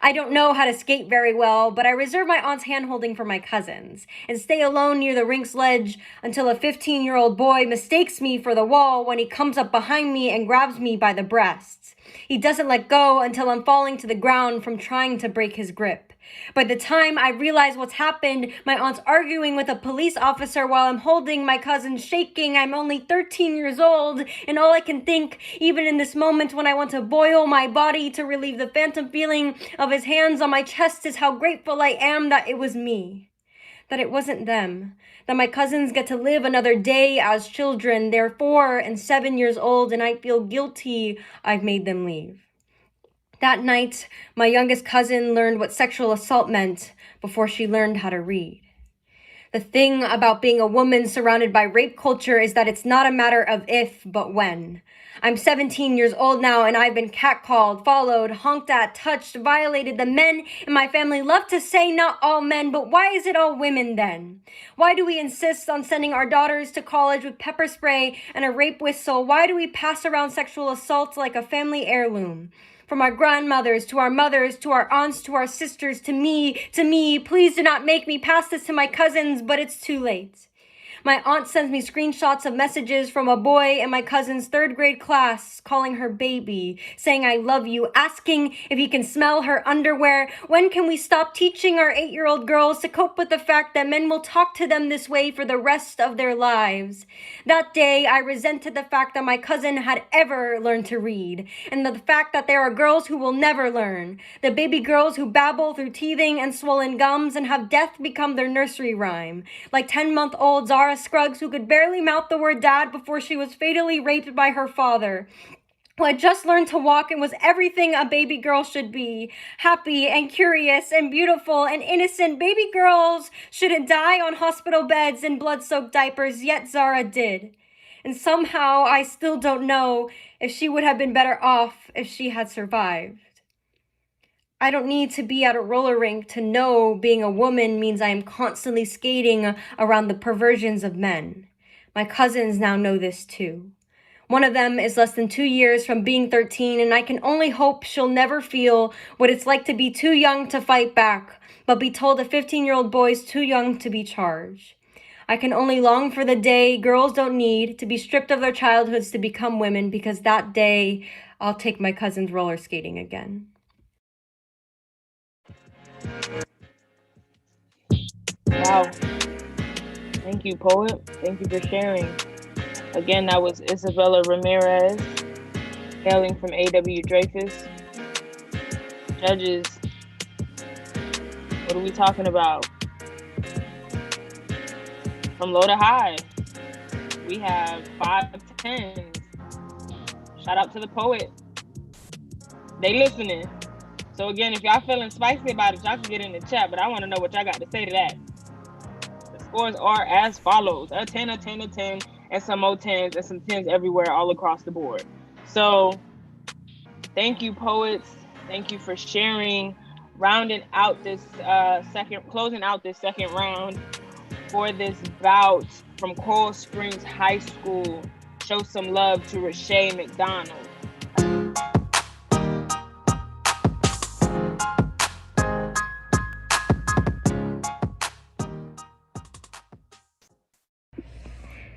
I don't know how to skate very well, but I reserve my aunt's hand-holding for my cousins and stay alone near the rink's ledge until a 15-year-old boy mistakes me for the wall when he comes up behind me and grabs me by the breasts. He doesn't let go until I'm falling to the ground from trying to break his grip. By the time I realize what's happened, my aunt's arguing with a police officer while I'm holding my cousin shaking. I'm only 13 years old, and all I can think, even in this moment when I want to boil my body to relieve the phantom feeling of his hands on my chest, is how grateful I am that it was me. That it wasn't them. That my cousins get to live another day as children. They're 4 and 7 years old, and I feel guilty I've made them leave. That night, my youngest cousin learned what sexual assault meant before she learned how to read. The thing about being a woman surrounded by rape culture is that it's not a matter of if, but when. I'm 17 years old now, and I've been catcalled, followed, honked at, touched, violated. The men in my family love to say not all men, but why is it all women then? Why do we insist on sending our daughters to college with pepper spray and a rape whistle? Why do we pass around sexual assault like a family heirloom? From our grandmothers, to our mothers, to our aunts, to our sisters, to me, please do not make me pass this to my cousins, but it's too late. My aunt sends me screenshots of messages from a boy in my cousin's 3rd grade class calling her baby, saying I love you, asking if he can smell her underwear. When can we stop teaching our 8-year-old girls to cope with the fact that men will talk to them this way for the rest of their lives? That day, I resented the fact that my cousin had ever learned to read, and the fact that there are girls who will never learn. The baby girls who babble through teething and swollen gums and have death become their nursery rhyme. Like 10-month-old Zara Scruggs, who could barely mouth the word dad before she was fatally raped by her father, who had just learned to walk and was everything a baby girl should be. Happy and curious and beautiful and innocent. Baby girls shouldn't die on hospital beds in blood-soaked diapers, yet Zara did. And somehow I still don't know if she would have been better off if she had survived. I don't need to be at a roller rink to know being a woman means I am constantly skating around the perversions of men. My cousins now know this too. One of them is less than 2 years from being 13, and I can only hope she'll never feel what it's like to be too young to fight back, but be told a 15-year-old boy's too young to be charged. I can only long for the day girls don't need to be stripped of their childhoods to become women, because that day I'll take my cousins roller skating again. Wow. Thank you, poet. Thank you for sharing. Again, that was Isabella Ramirez. hailing from A.W. Dreyfus. Judges, what are we talking about? From low to high, we have 5 10s. Shout out to the poet. They listening. So again, if y'all feeling spicy about it, y'all can get in the chat, but I want to know what y'all got to say to that. The scores are as follows: a 10, a 10, a 10, and some more 10s and some 10s everywhere all across the board. So thank you, poets. Thank you for sharing, closing out this second round for this bout from Coral Springs High School. Show some love to Rashay McDonald.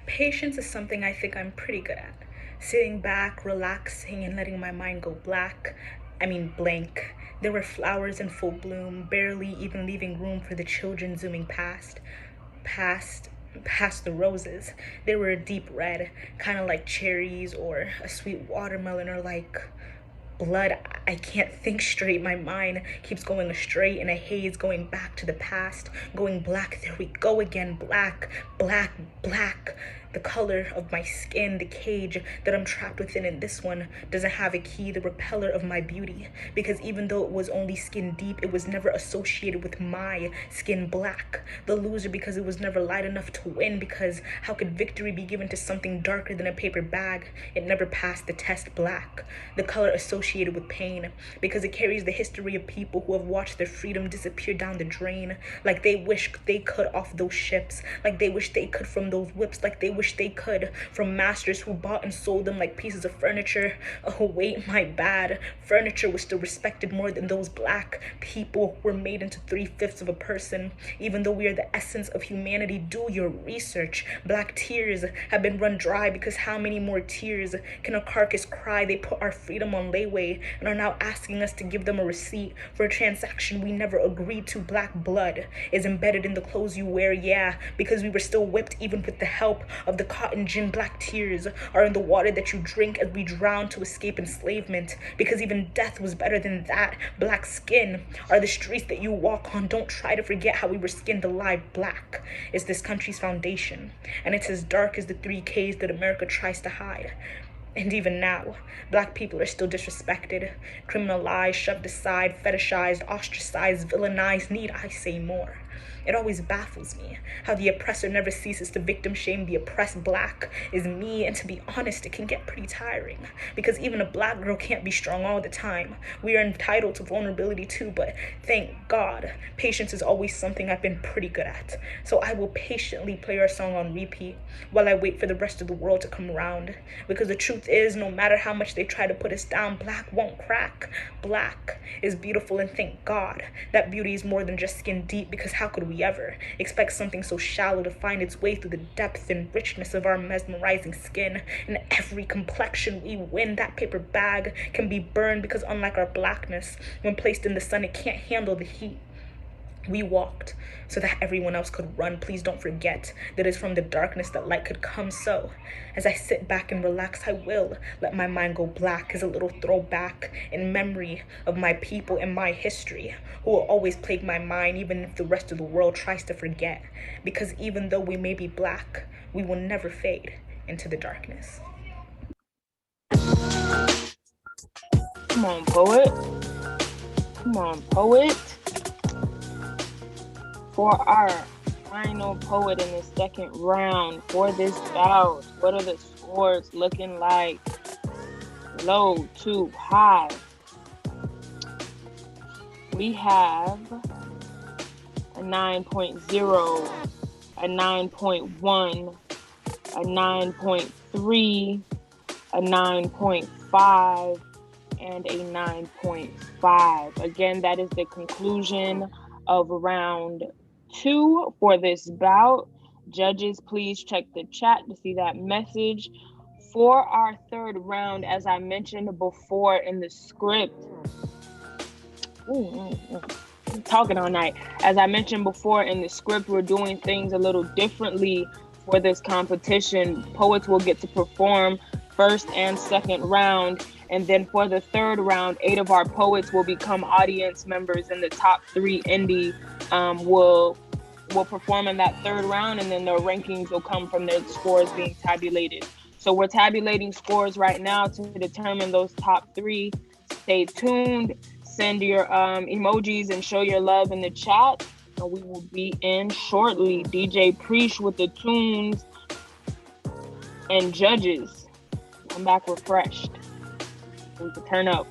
Patience is something I think I'm pretty good at. Sitting back, relaxing, and letting my mind go blank. There were flowers in full bloom, barely even leaving room for the children zooming past the roses. They were a deep red, kind of like cherries or a sweet watermelon or like blood. I can't think straight. My mind keeps going astray in a haze, going back to the past, going black. There we go again. Black, black, black. The color of my skin, the cage that I'm trapped within, and this one doesn't have a key, the repeller of my beauty. Because even though it was only skin deep, it was never associated with my skin black. The loser because it was never light enough to win, because how could victory be given to something darker than a paper bag? It never passed the test. Black, the color associated with pain, because it carries the history of people who have watched their freedom disappear down the drain, like they wish they could off those ships, like they wish they could from those whips, like they wish they could from masters who bought and sold them like pieces of furniture. Oh wait, my bad. Furniture was still respected more than those black people were made into 3/5 of a person. Even though we are the essence of humanity, do your research. Black tears have been run dry, because how many more tears can a carcass cry? They put our freedom on layaway and are now asking us to give them a receipt for a transaction we never agreed to. Black blood is embedded in the clothes you wear, yeah, because we were still whipped even with the help of the cotton gin. Black tears are in the water that you drink as we drown to escape enslavement, because even death was better than that. Black skin are the streets that you walk on. Don't try to forget how we were skinned alive. Black is this country's foundation, and it's as dark as the 3Ks that America tries to hide. And even now, black people are still disrespected, criminalized, shoved aside, fetishized, ostracized, villainized. Need I say more? It always baffles me how the oppressor never ceases to victim shame the oppressed. Black is me, and to be honest, it can get pretty tiring, because even a black girl can't be strong all the time. We are entitled to vulnerability too, but thank God, patience is always something I've been pretty good at. So I will patiently play our song on repeat while I wait for the rest of the world to come around, because the truth is, no matter how much they try to put us down, black won't crack. Black is beautiful, and thank God that beauty is more than just skin deep, because how could we ever expect something so shallow to find its way through the depth and richness of our mesmerizing skin? In every complexion we win, that paper bag can be burned, because unlike our blackness, when placed in the sun, it can't handle the heat. We walked so that everyone else could run. Please don't forget that it's from the darkness that light could come. So as I sit back and relax, I will let my mind go black as a little throwback in memory of my people and my history, who will always plague my mind even if the rest of the world tries to forget. Because even though we may be black, we will never fade into the darkness. Come on, poet. Come on, poet. For our final poet in the second round for this bout, what are the scores looking like? Low to high. We have a 9.0, a 9.1, a 9.3, a 9.5, and a 9.5. Again, that is the conclusion of round 2 for this bout. Judges, please check the chat to see that message. For our third round, as I mentioned before in the script, I'm talking all night. As I mentioned before in the script, we're doing things a little differently for this competition. Poets will get to perform first and second round, And then for the third round, 8 of our poets will become audience members, and the top 3 indie will perform in that third round, and then their rankings will come from their scores being tabulated. So we're tabulating scores right now to determine those top 3. Stay tuned. Send your emojis and show your love in the chat. And we will be in shortly. DJ Preach with the tunes and judges. Come back refreshed. We can turn up.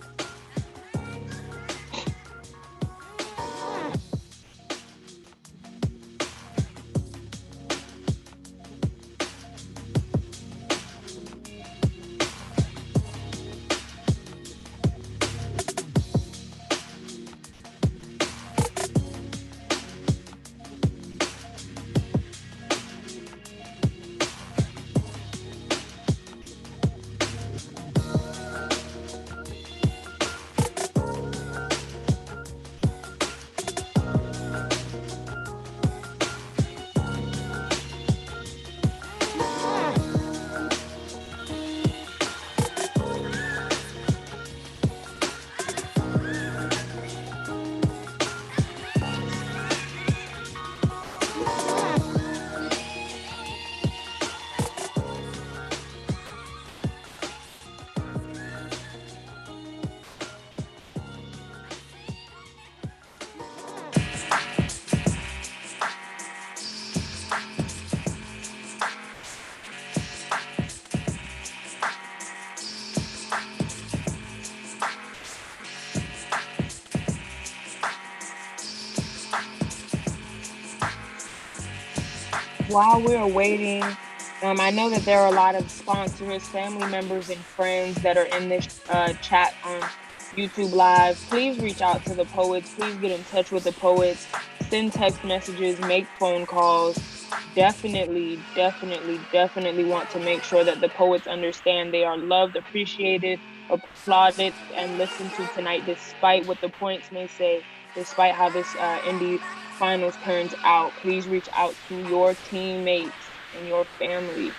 While we're waiting, I know that there are a lot of sponsors, family members, and friends that are in this chat on YouTube Live. Please reach out to the poets. Please get in touch with the poets. Send text messages, make phone calls. Definitely want to make sure that the poets understand they are loved, appreciated, applauded, and listened to tonight, despite what the points may say, despite how this indie finals turns out. Please reach out to your teammates and your family.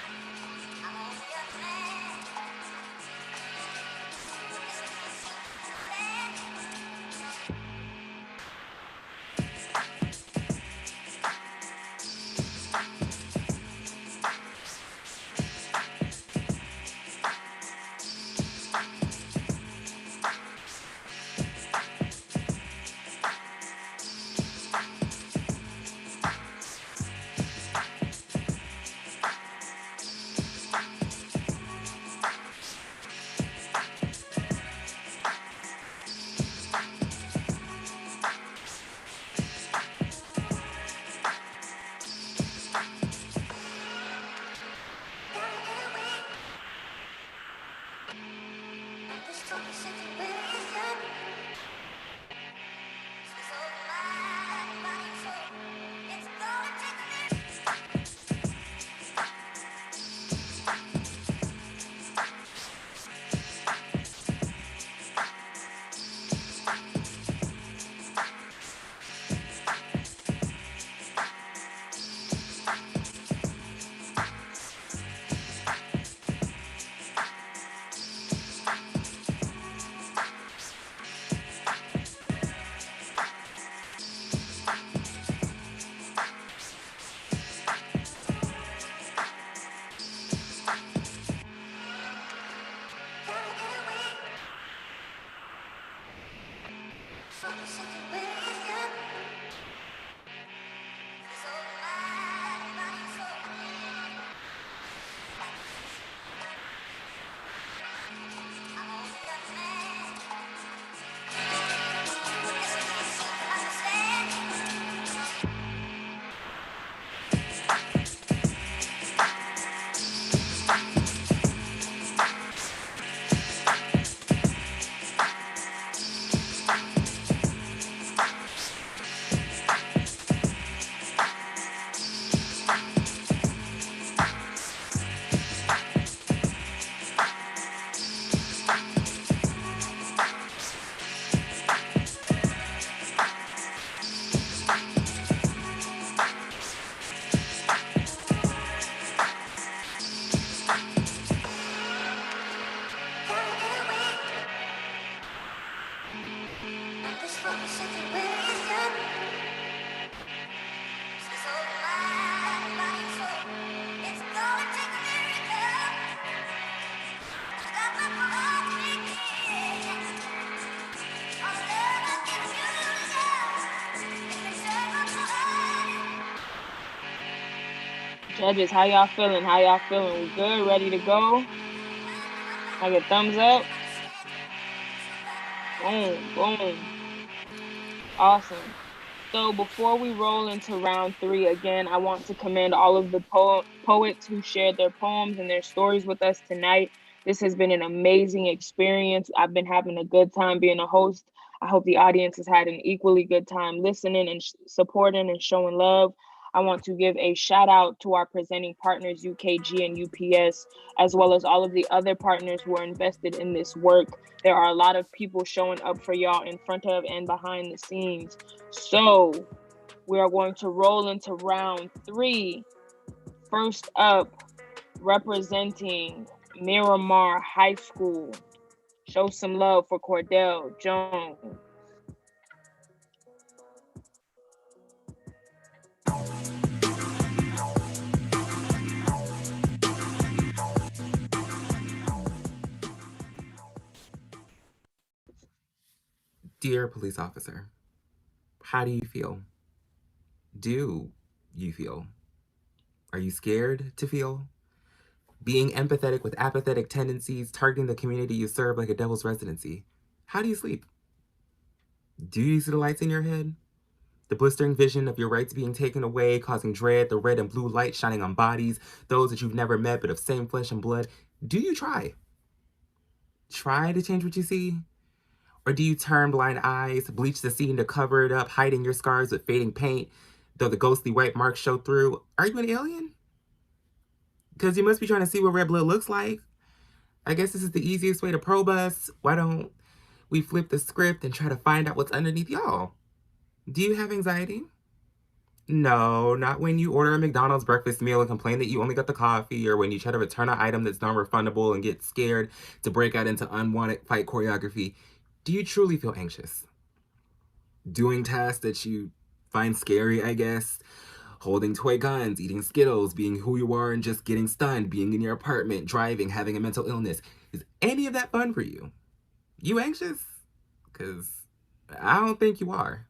Judges, how y'all feeling? How y'all feeling? We good? Ready to go? I get thumbs up. Boom, boom. Awesome. So before we roll into round 3, again, I want to commend all of the poets who shared their poems and their stories with us tonight. This has been an amazing experience. I've been having a good time being a host. I hope the audience has had an equally good time listening and supporting and showing love. I want to give a shout out to our presenting partners, UKG and UPS, as well as all of the other partners who are invested in this work. There are a lot of people showing up for y'all in front of and behind the scenes. So we are going to roll into round 3. First up, representing Miramar High School. Show some love for Cordell Jones. Dear police officer, how do you feel? Do you feel? Are you scared to feel? Being empathetic with apathetic tendencies, targeting the community you serve like a devil's residency. How do you sleep? Do you see the lights in your head? The blistering vision of your rights being taken away, causing dread, the red and blue light shining on bodies, those that you've never met but of same flesh and blood. Do you try? Try to change what you see? Or do you turn blind eyes, bleach the scene to cover it up, hiding your scars with fading paint, though the ghostly white marks show through? Are you an alien? Because you must be trying to see what red blood looks like. I guess this is the easiest way to probe us. Why don't we flip the script and try to find out what's underneath y'all? Do you have anxiety? No, not when you order a McDonald's breakfast meal and complain that you only got the coffee, or when you try to return an item that's non-refundable and get scared to break out into unwanted fight choreography. Do you truly feel anxious? Doing tasks that you find scary, I guess? Holding toy guns, eating Skittles, being who you are and just getting stunned, being in your apartment, driving, having a mental illness. Is any of that fun for you? You anxious? Because I don't think you are.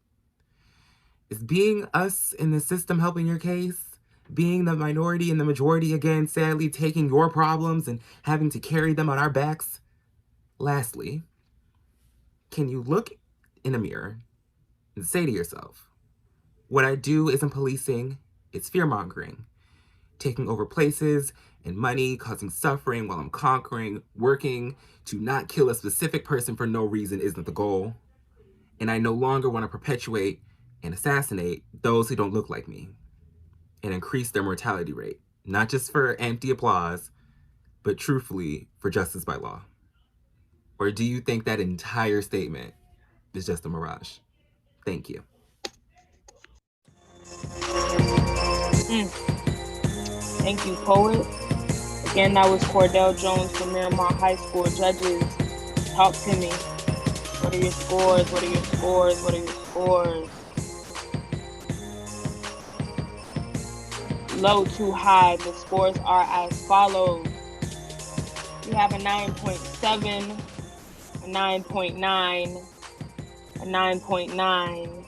Is being us in the system helping your case? Being the minority and the majority again, sadly taking your problems and having to carry them on our backs? Lastly, can you look in a mirror and say to yourself, what I do isn't policing, it's fear-mongering. Taking over places and money, causing suffering while I'm conquering, working to not kill a specific person for no reason isn't the goal. And I no longer want to perpetuate and assassinate those who don't look like me and increase their mortality rate, not just for empty applause, but truthfully for justice by law. Or do you think that entire statement is just a mirage? Thank you. Thank you, poet. Again, that was Cordell Jones from Miramar High School. Judges, talk to me. What are your scores? What are your scores? What are your scores? Low to high, the scores are as follows. We have a 9.7, a 9.9, a 9.9,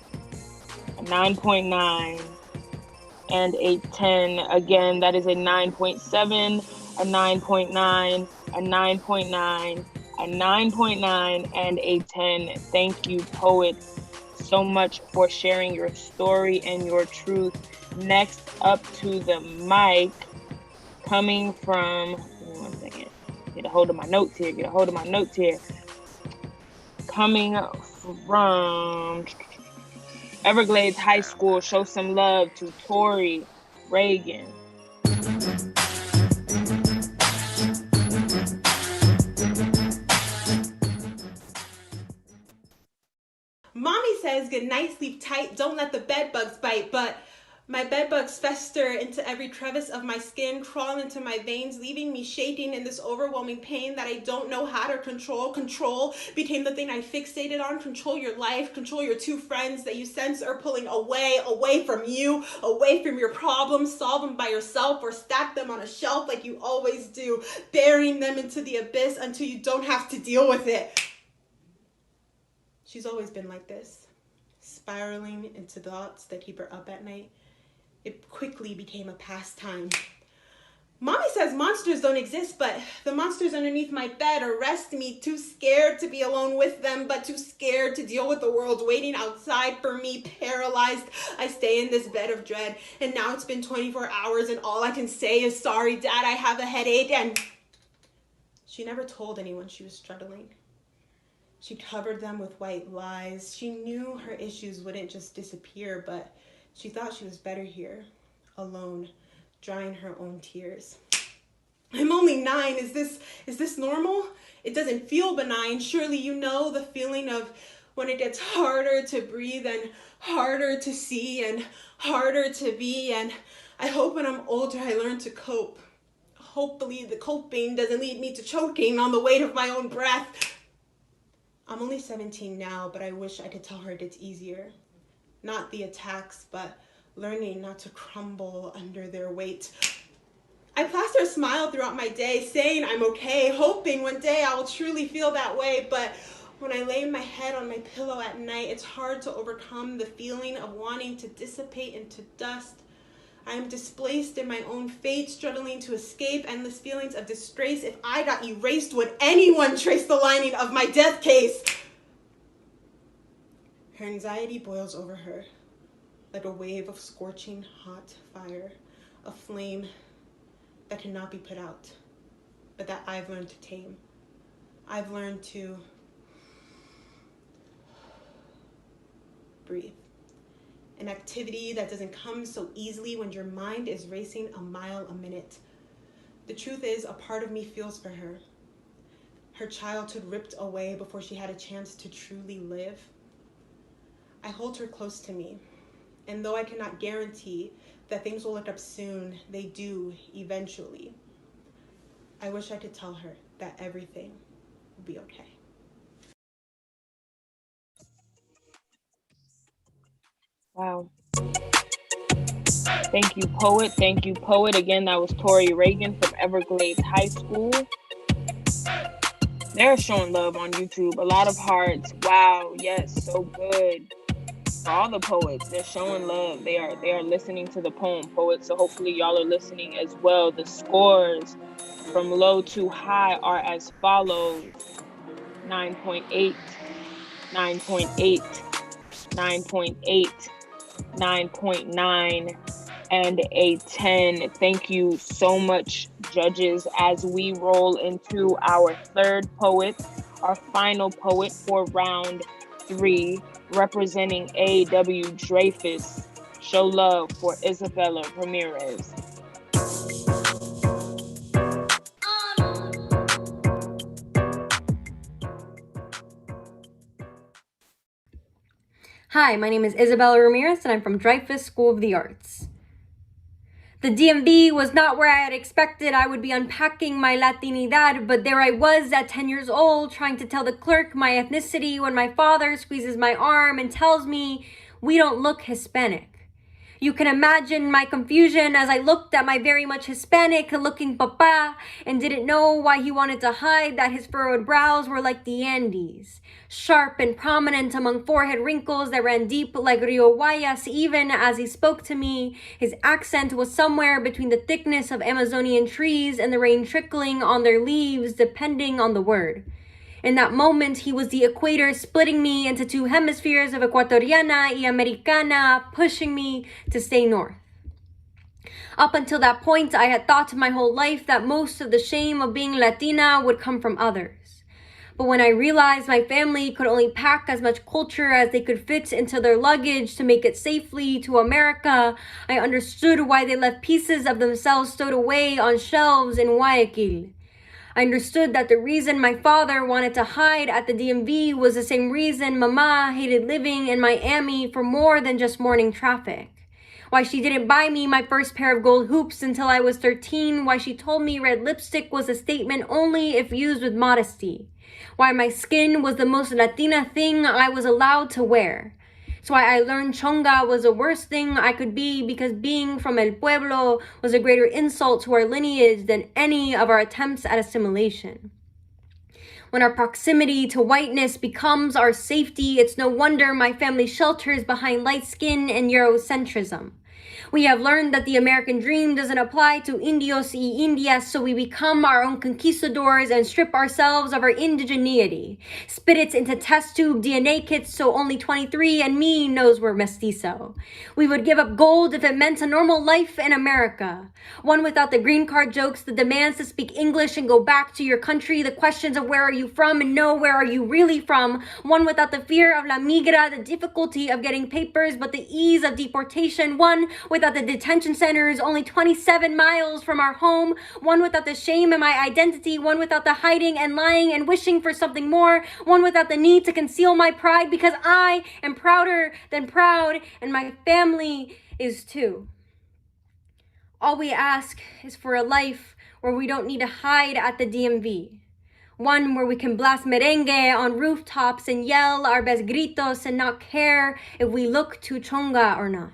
a 9.9, and a 10. Again, that is a 9.7, a 9.9, a 9.9, a 9.9, and a 10. Thank you, poet, so much for sharing your story and your truth. Next up to the mic, coming from, give me 1 second, get a hold of my notes here. Coming from Everglades High School, show some love to Tori Reagan. Mommy says good night, sleep tight, don't let the bed bugs bite, but My bedbugs fester into every crevice of my skin, crawl into my veins, leaving me shaking in this overwhelming pain that I don't know how to control. Control became the thing I fixated on. Control your life, control your two friends that you sense are pulling away from you, away from your problems. Solve them by yourself or stack them on a shelf like you always do, burying them into the abyss until you don't have to deal with it. She's always been like this, spiraling into thoughts that keep her up at night. It quickly became a pastime. Mommy says monsters don't exist, but the monsters underneath my bed arrest me, too scared to be alone with them, but too scared to deal with the world waiting outside for me, paralyzed. I stay in this bed of dread, and now it's been 24 hours, and all I can say is, sorry, Dad, I have a headache, and she never told anyone she was struggling. She covered them with white lies. She knew her issues wouldn't just disappear, but she thought she was better here, alone, drying her own tears. I'm only 9. Is this normal? It doesn't feel benign. Surely you know the feeling of when it gets harder to breathe and harder to see and harder to be. And I hope when I'm older I learn to cope. Hopefully the coping doesn't lead me to choking on the weight of my own breath. I'm only 17 now, but I wish I could tell her it gets easier. Not the attacks, but learning not to crumble under their weight. I plaster a smile throughout my day, saying I'm okay, hoping one day I will truly feel that way. But when I lay my head on my pillow at night, it's hard to overcome the feeling of wanting to dissipate into dust. I am displaced in my own fate, struggling to escape endless feelings of disgrace. If I got erased, would anyone trace the lining of my death case? Her anxiety boils over her like a wave of scorching hot fire, a flame that cannot be put out, but that I've learned to tame. I've learned to breathe. An activity that doesn't come so easily when your mind is racing a mile a minute. The truth is, a part of me feels for her. Her childhood ripped away before she had a chance to truly live. I hold her close to me, and though I cannot guarantee that things will look up soon, they do eventually. I wish I could tell her that everything will be okay. Wow. Thank you, poet. Thank you, poet. Again, that was Tori Reagan from Everglades High School. They're showing love on YouTube. A lot of hearts. Wow. Yes, so good. For all the poets, they're showing love. They are listening to the poem, poets. So hopefully y'all are listening as well. The scores from low to high are as follows: 9.8, 9.8, 9.8, 9.9, and a 10. Thank you so much, judges, as we roll into our third poet, our final poet for round 3, representing A.W. Dreyfus. Show love for Isabella Ramirez. Hi, my name is Isabella Ramirez, and I'm from Dreyfus School of the Arts. The DMV was not where I had expected I would be unpacking my Latinidad, but there I was at 10 years old trying to tell the clerk my ethnicity when my father squeezes my arm and tells me we don't look Hispanic. You can imagine my confusion as I looked at my very much Hispanic-looking papa and didn't know why he wanted to hide that his furrowed brows were like the Andes, sharp and prominent among forehead wrinkles that ran deep like Rio Guayas. Even as he spoke to me, his accent was somewhere between the thickness of Amazonian trees and the rain trickling on their leaves, depending on the word. In that moment, he was the equator splitting me into 2 hemispheres of Ecuatoriana y Americana, pushing me to stay north. Up until that point, I had thought my whole life that most of the shame of being Latina would come from others. But when I realized my family could only pack as much culture as they could fit into their luggage to make it safely to America, I understood why they left pieces of themselves stowed away on shelves in Guayaquil. I understood that the reason my father wanted to hide at the DMV was the same reason Mama hated living in Miami for more than just morning traffic. Why she didn't buy me my first pair of gold hoops until I was 13. Why she told me red lipstick was a statement only if used with modesty. Why my skin was the most Latina thing I was allowed to wear. It's why I learned chonga was the worst thing I could be, because being from El Pueblo was a greater insult to our lineage than any of our attempts at assimilation. When our proximity to whiteness becomes our safety, it's no wonder my family shelters behind light skin and Eurocentrism. We have learned that the American dream doesn't apply to Indios y Indias, so we become our own conquistadors and strip ourselves of our indigeneity. Spit it into test tube DNA kits so only 23andMe knows we're mestizo. We would give up gold if it meant a normal life in America. One without the green card jokes, the demands to speak English and go back to your country, the questions of where are you from and no, where are you really from. One without the fear of la migra, the difficulty of getting papers, but the ease of deportation. One without the detention centers only 27 miles from our home. One without the shame in my identity. One without the hiding and lying and wishing for something more. One without the need to conceal my pride, because I am prouder than proud and my family is too. All we ask is for a life where we don't need to hide at the DMV. One where we can blast merengue on rooftops and yell our best gritos and not care if we look too chonga or not.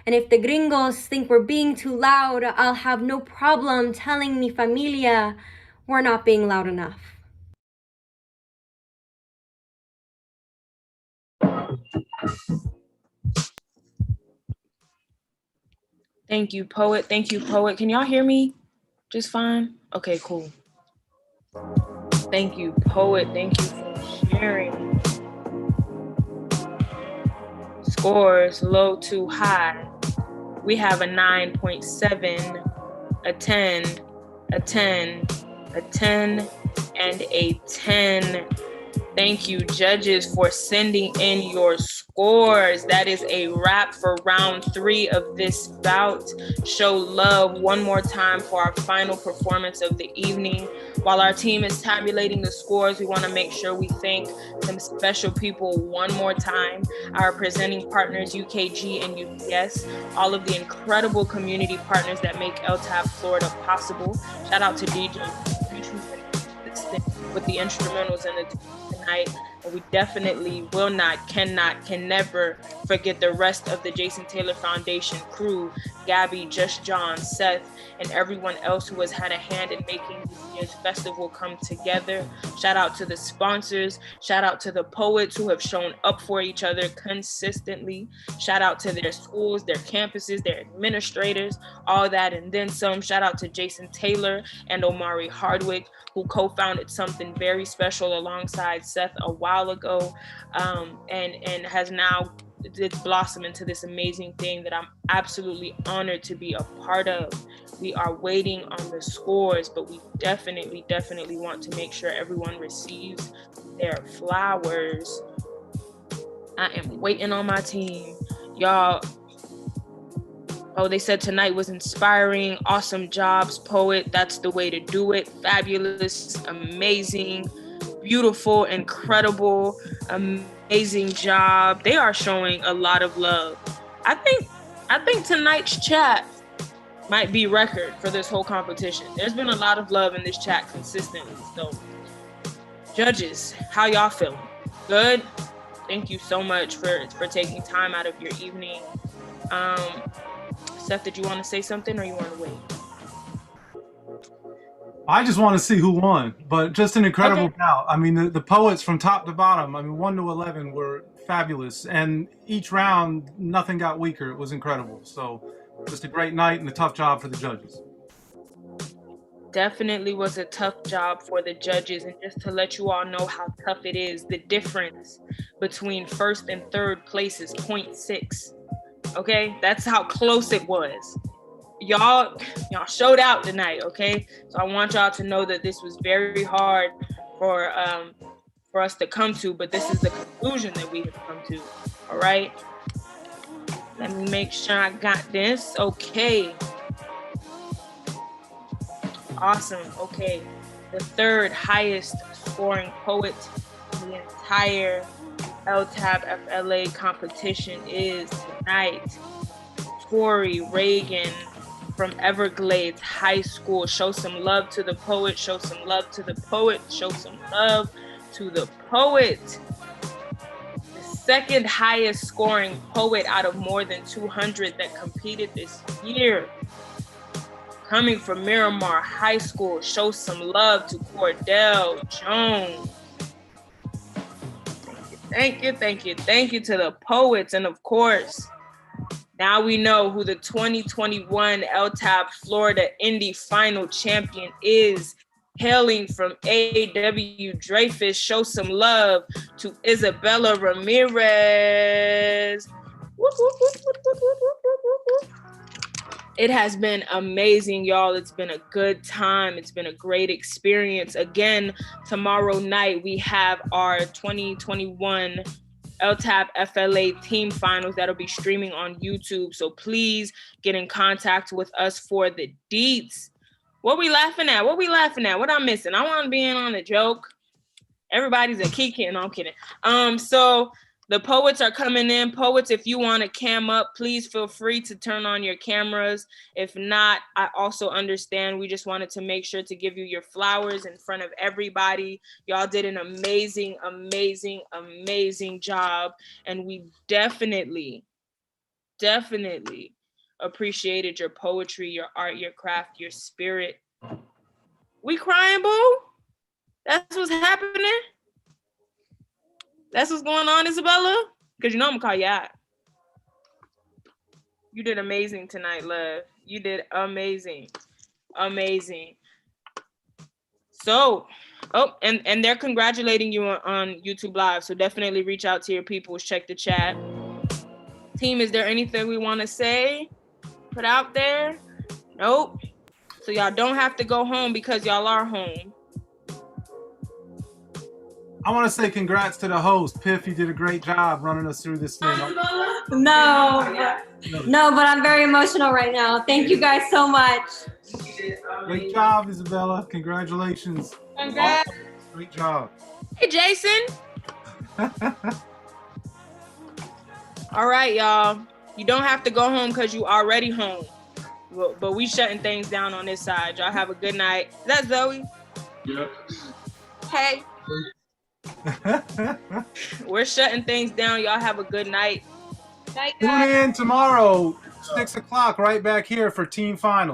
And if the gringos think we're being too loud, I'll have no problem telling mi familia we're not being loud enough. Thank you, poet. Thank you, poet. Can y'all hear me just fine? Okay, cool. Thank you, poet. Thank you for sharing. Scores low to high. We have a 9.7, a 10, a 10, a 10, and a 10. Thank you, judges, for sending in your scores. That is a wrap for round 3 of this bout. Show love one more time for our final performance of the evening. While our team is tabulating the scores, we want to make sure we thank some special people one more time. Our presenting partners, UKG and UPS, all of the incredible community partners that make LTAB Florida possible. Shout out to DJ with the instrumentals and the tonight. And we definitely will not, cannot, can never forget the rest of the Jason Taylor Foundation crew, Gabby, Just John, Seth, and everyone else who has had a hand in making this year's festival come together. Shout out to the sponsors. Shout out to the poets who have shown up for each other consistently. Shout out to their schools, their campuses, their administrators, all that and then some. Shout out to Jason Taylor and Omari Hardwick, who co-founded something very special alongside Seth a while ago, and has now blossomed into this amazing thing that I'm absolutely honored to be a part of. We are waiting on the scores, but we definitely want to make sure everyone receives their flowers. I am waiting on my team. Y'all, oh, they said tonight was inspiring. Awesome jobs, poet. That's the way to do it. Fabulous, amazing, beautiful, incredible, amazing job. They are showing a lot of love. I think tonight's chat might be record for this whole competition. There's been a lot of love in this chat consistently. So, judges, how y'all feeling? Good? Thank you so much for taking time out of your evening. Seth, did you want to say something or you want to wait? I just want to see who won, but just an incredible bout. I mean, the poets from top to bottom, I mean, 1 to 11 were fabulous. And each round, nothing got weaker. It was incredible. So just a great night and a tough job for the judges. Definitely was a tough job for the judges. And just to let you all know how tough it is, the difference between first and third place is 0.6. Okay, that's how close it was. Y'all showed out tonight, okay? So I want y'all to know that this was very hard for us to come to, but this is the conclusion that we have come to. All right. Let me make sure I got this. Okay. Awesome. Okay. The third highest scoring poet in the entire LTAB FLA competition is tonight Tori Reagan from Everglades High School. Show some love to the poet. Show some love to the poet. Show some love to the poet. The second highest scoring poet out of more than 200 that competed this year. Coming from Miramar High School. Show some love to Cordell Jones. Thank you to the poets. And of course, now we know who the 2021 LTAB Florida Indy Final Champion is. Hailing from AW Dreyfus, show some love to Isabella Ramirez. It has been amazing, y'all. It's been a good time. It's been a great experience. Again, tomorrow night, we have our 2021 LTAB FLA team finals that'll be streaming on YouTube. So please get in contact with us for the deets. What we laughing at? What I'm missing? I want to be in on a joke. Everybody's a kiki. No, I'm kidding. So the poets are coming in. Poets, if you want to cam up, please feel free to turn on your cameras. If not, I also understand. We just wanted to make sure to give you your flowers in front of everybody. Y'all did an amazing, amazing, amazing job. And we definitely appreciated your poetry, your art, your craft, your spirit. We crying, boo? That's what's happening? That's what's going on, Isabella? Because you know I'm gonna call you out. You did amazing tonight, love. You did amazing. So, and they're congratulating you on YouTube Live. So definitely reach out to your people, check the chat. Team, is there anything we want to say? Put out there? Nope. So y'all don't have to go home because y'all are home. I want to say congrats to the host. Piff, you did a great job running us through this thing. No, but I'm very emotional right now. Thank you guys so much. Great job, Isabella. Congratulations. Congrats. Great job. Hey, Jason. All right, y'all. You don't have to go home because you already home. But we shutting things down on this side. Y'all have a good night. Is that Zoe? Yep. Hey. We're shutting things down. Y'all have a good night. Tune in tomorrow, 6 o'clock, right back here for team final.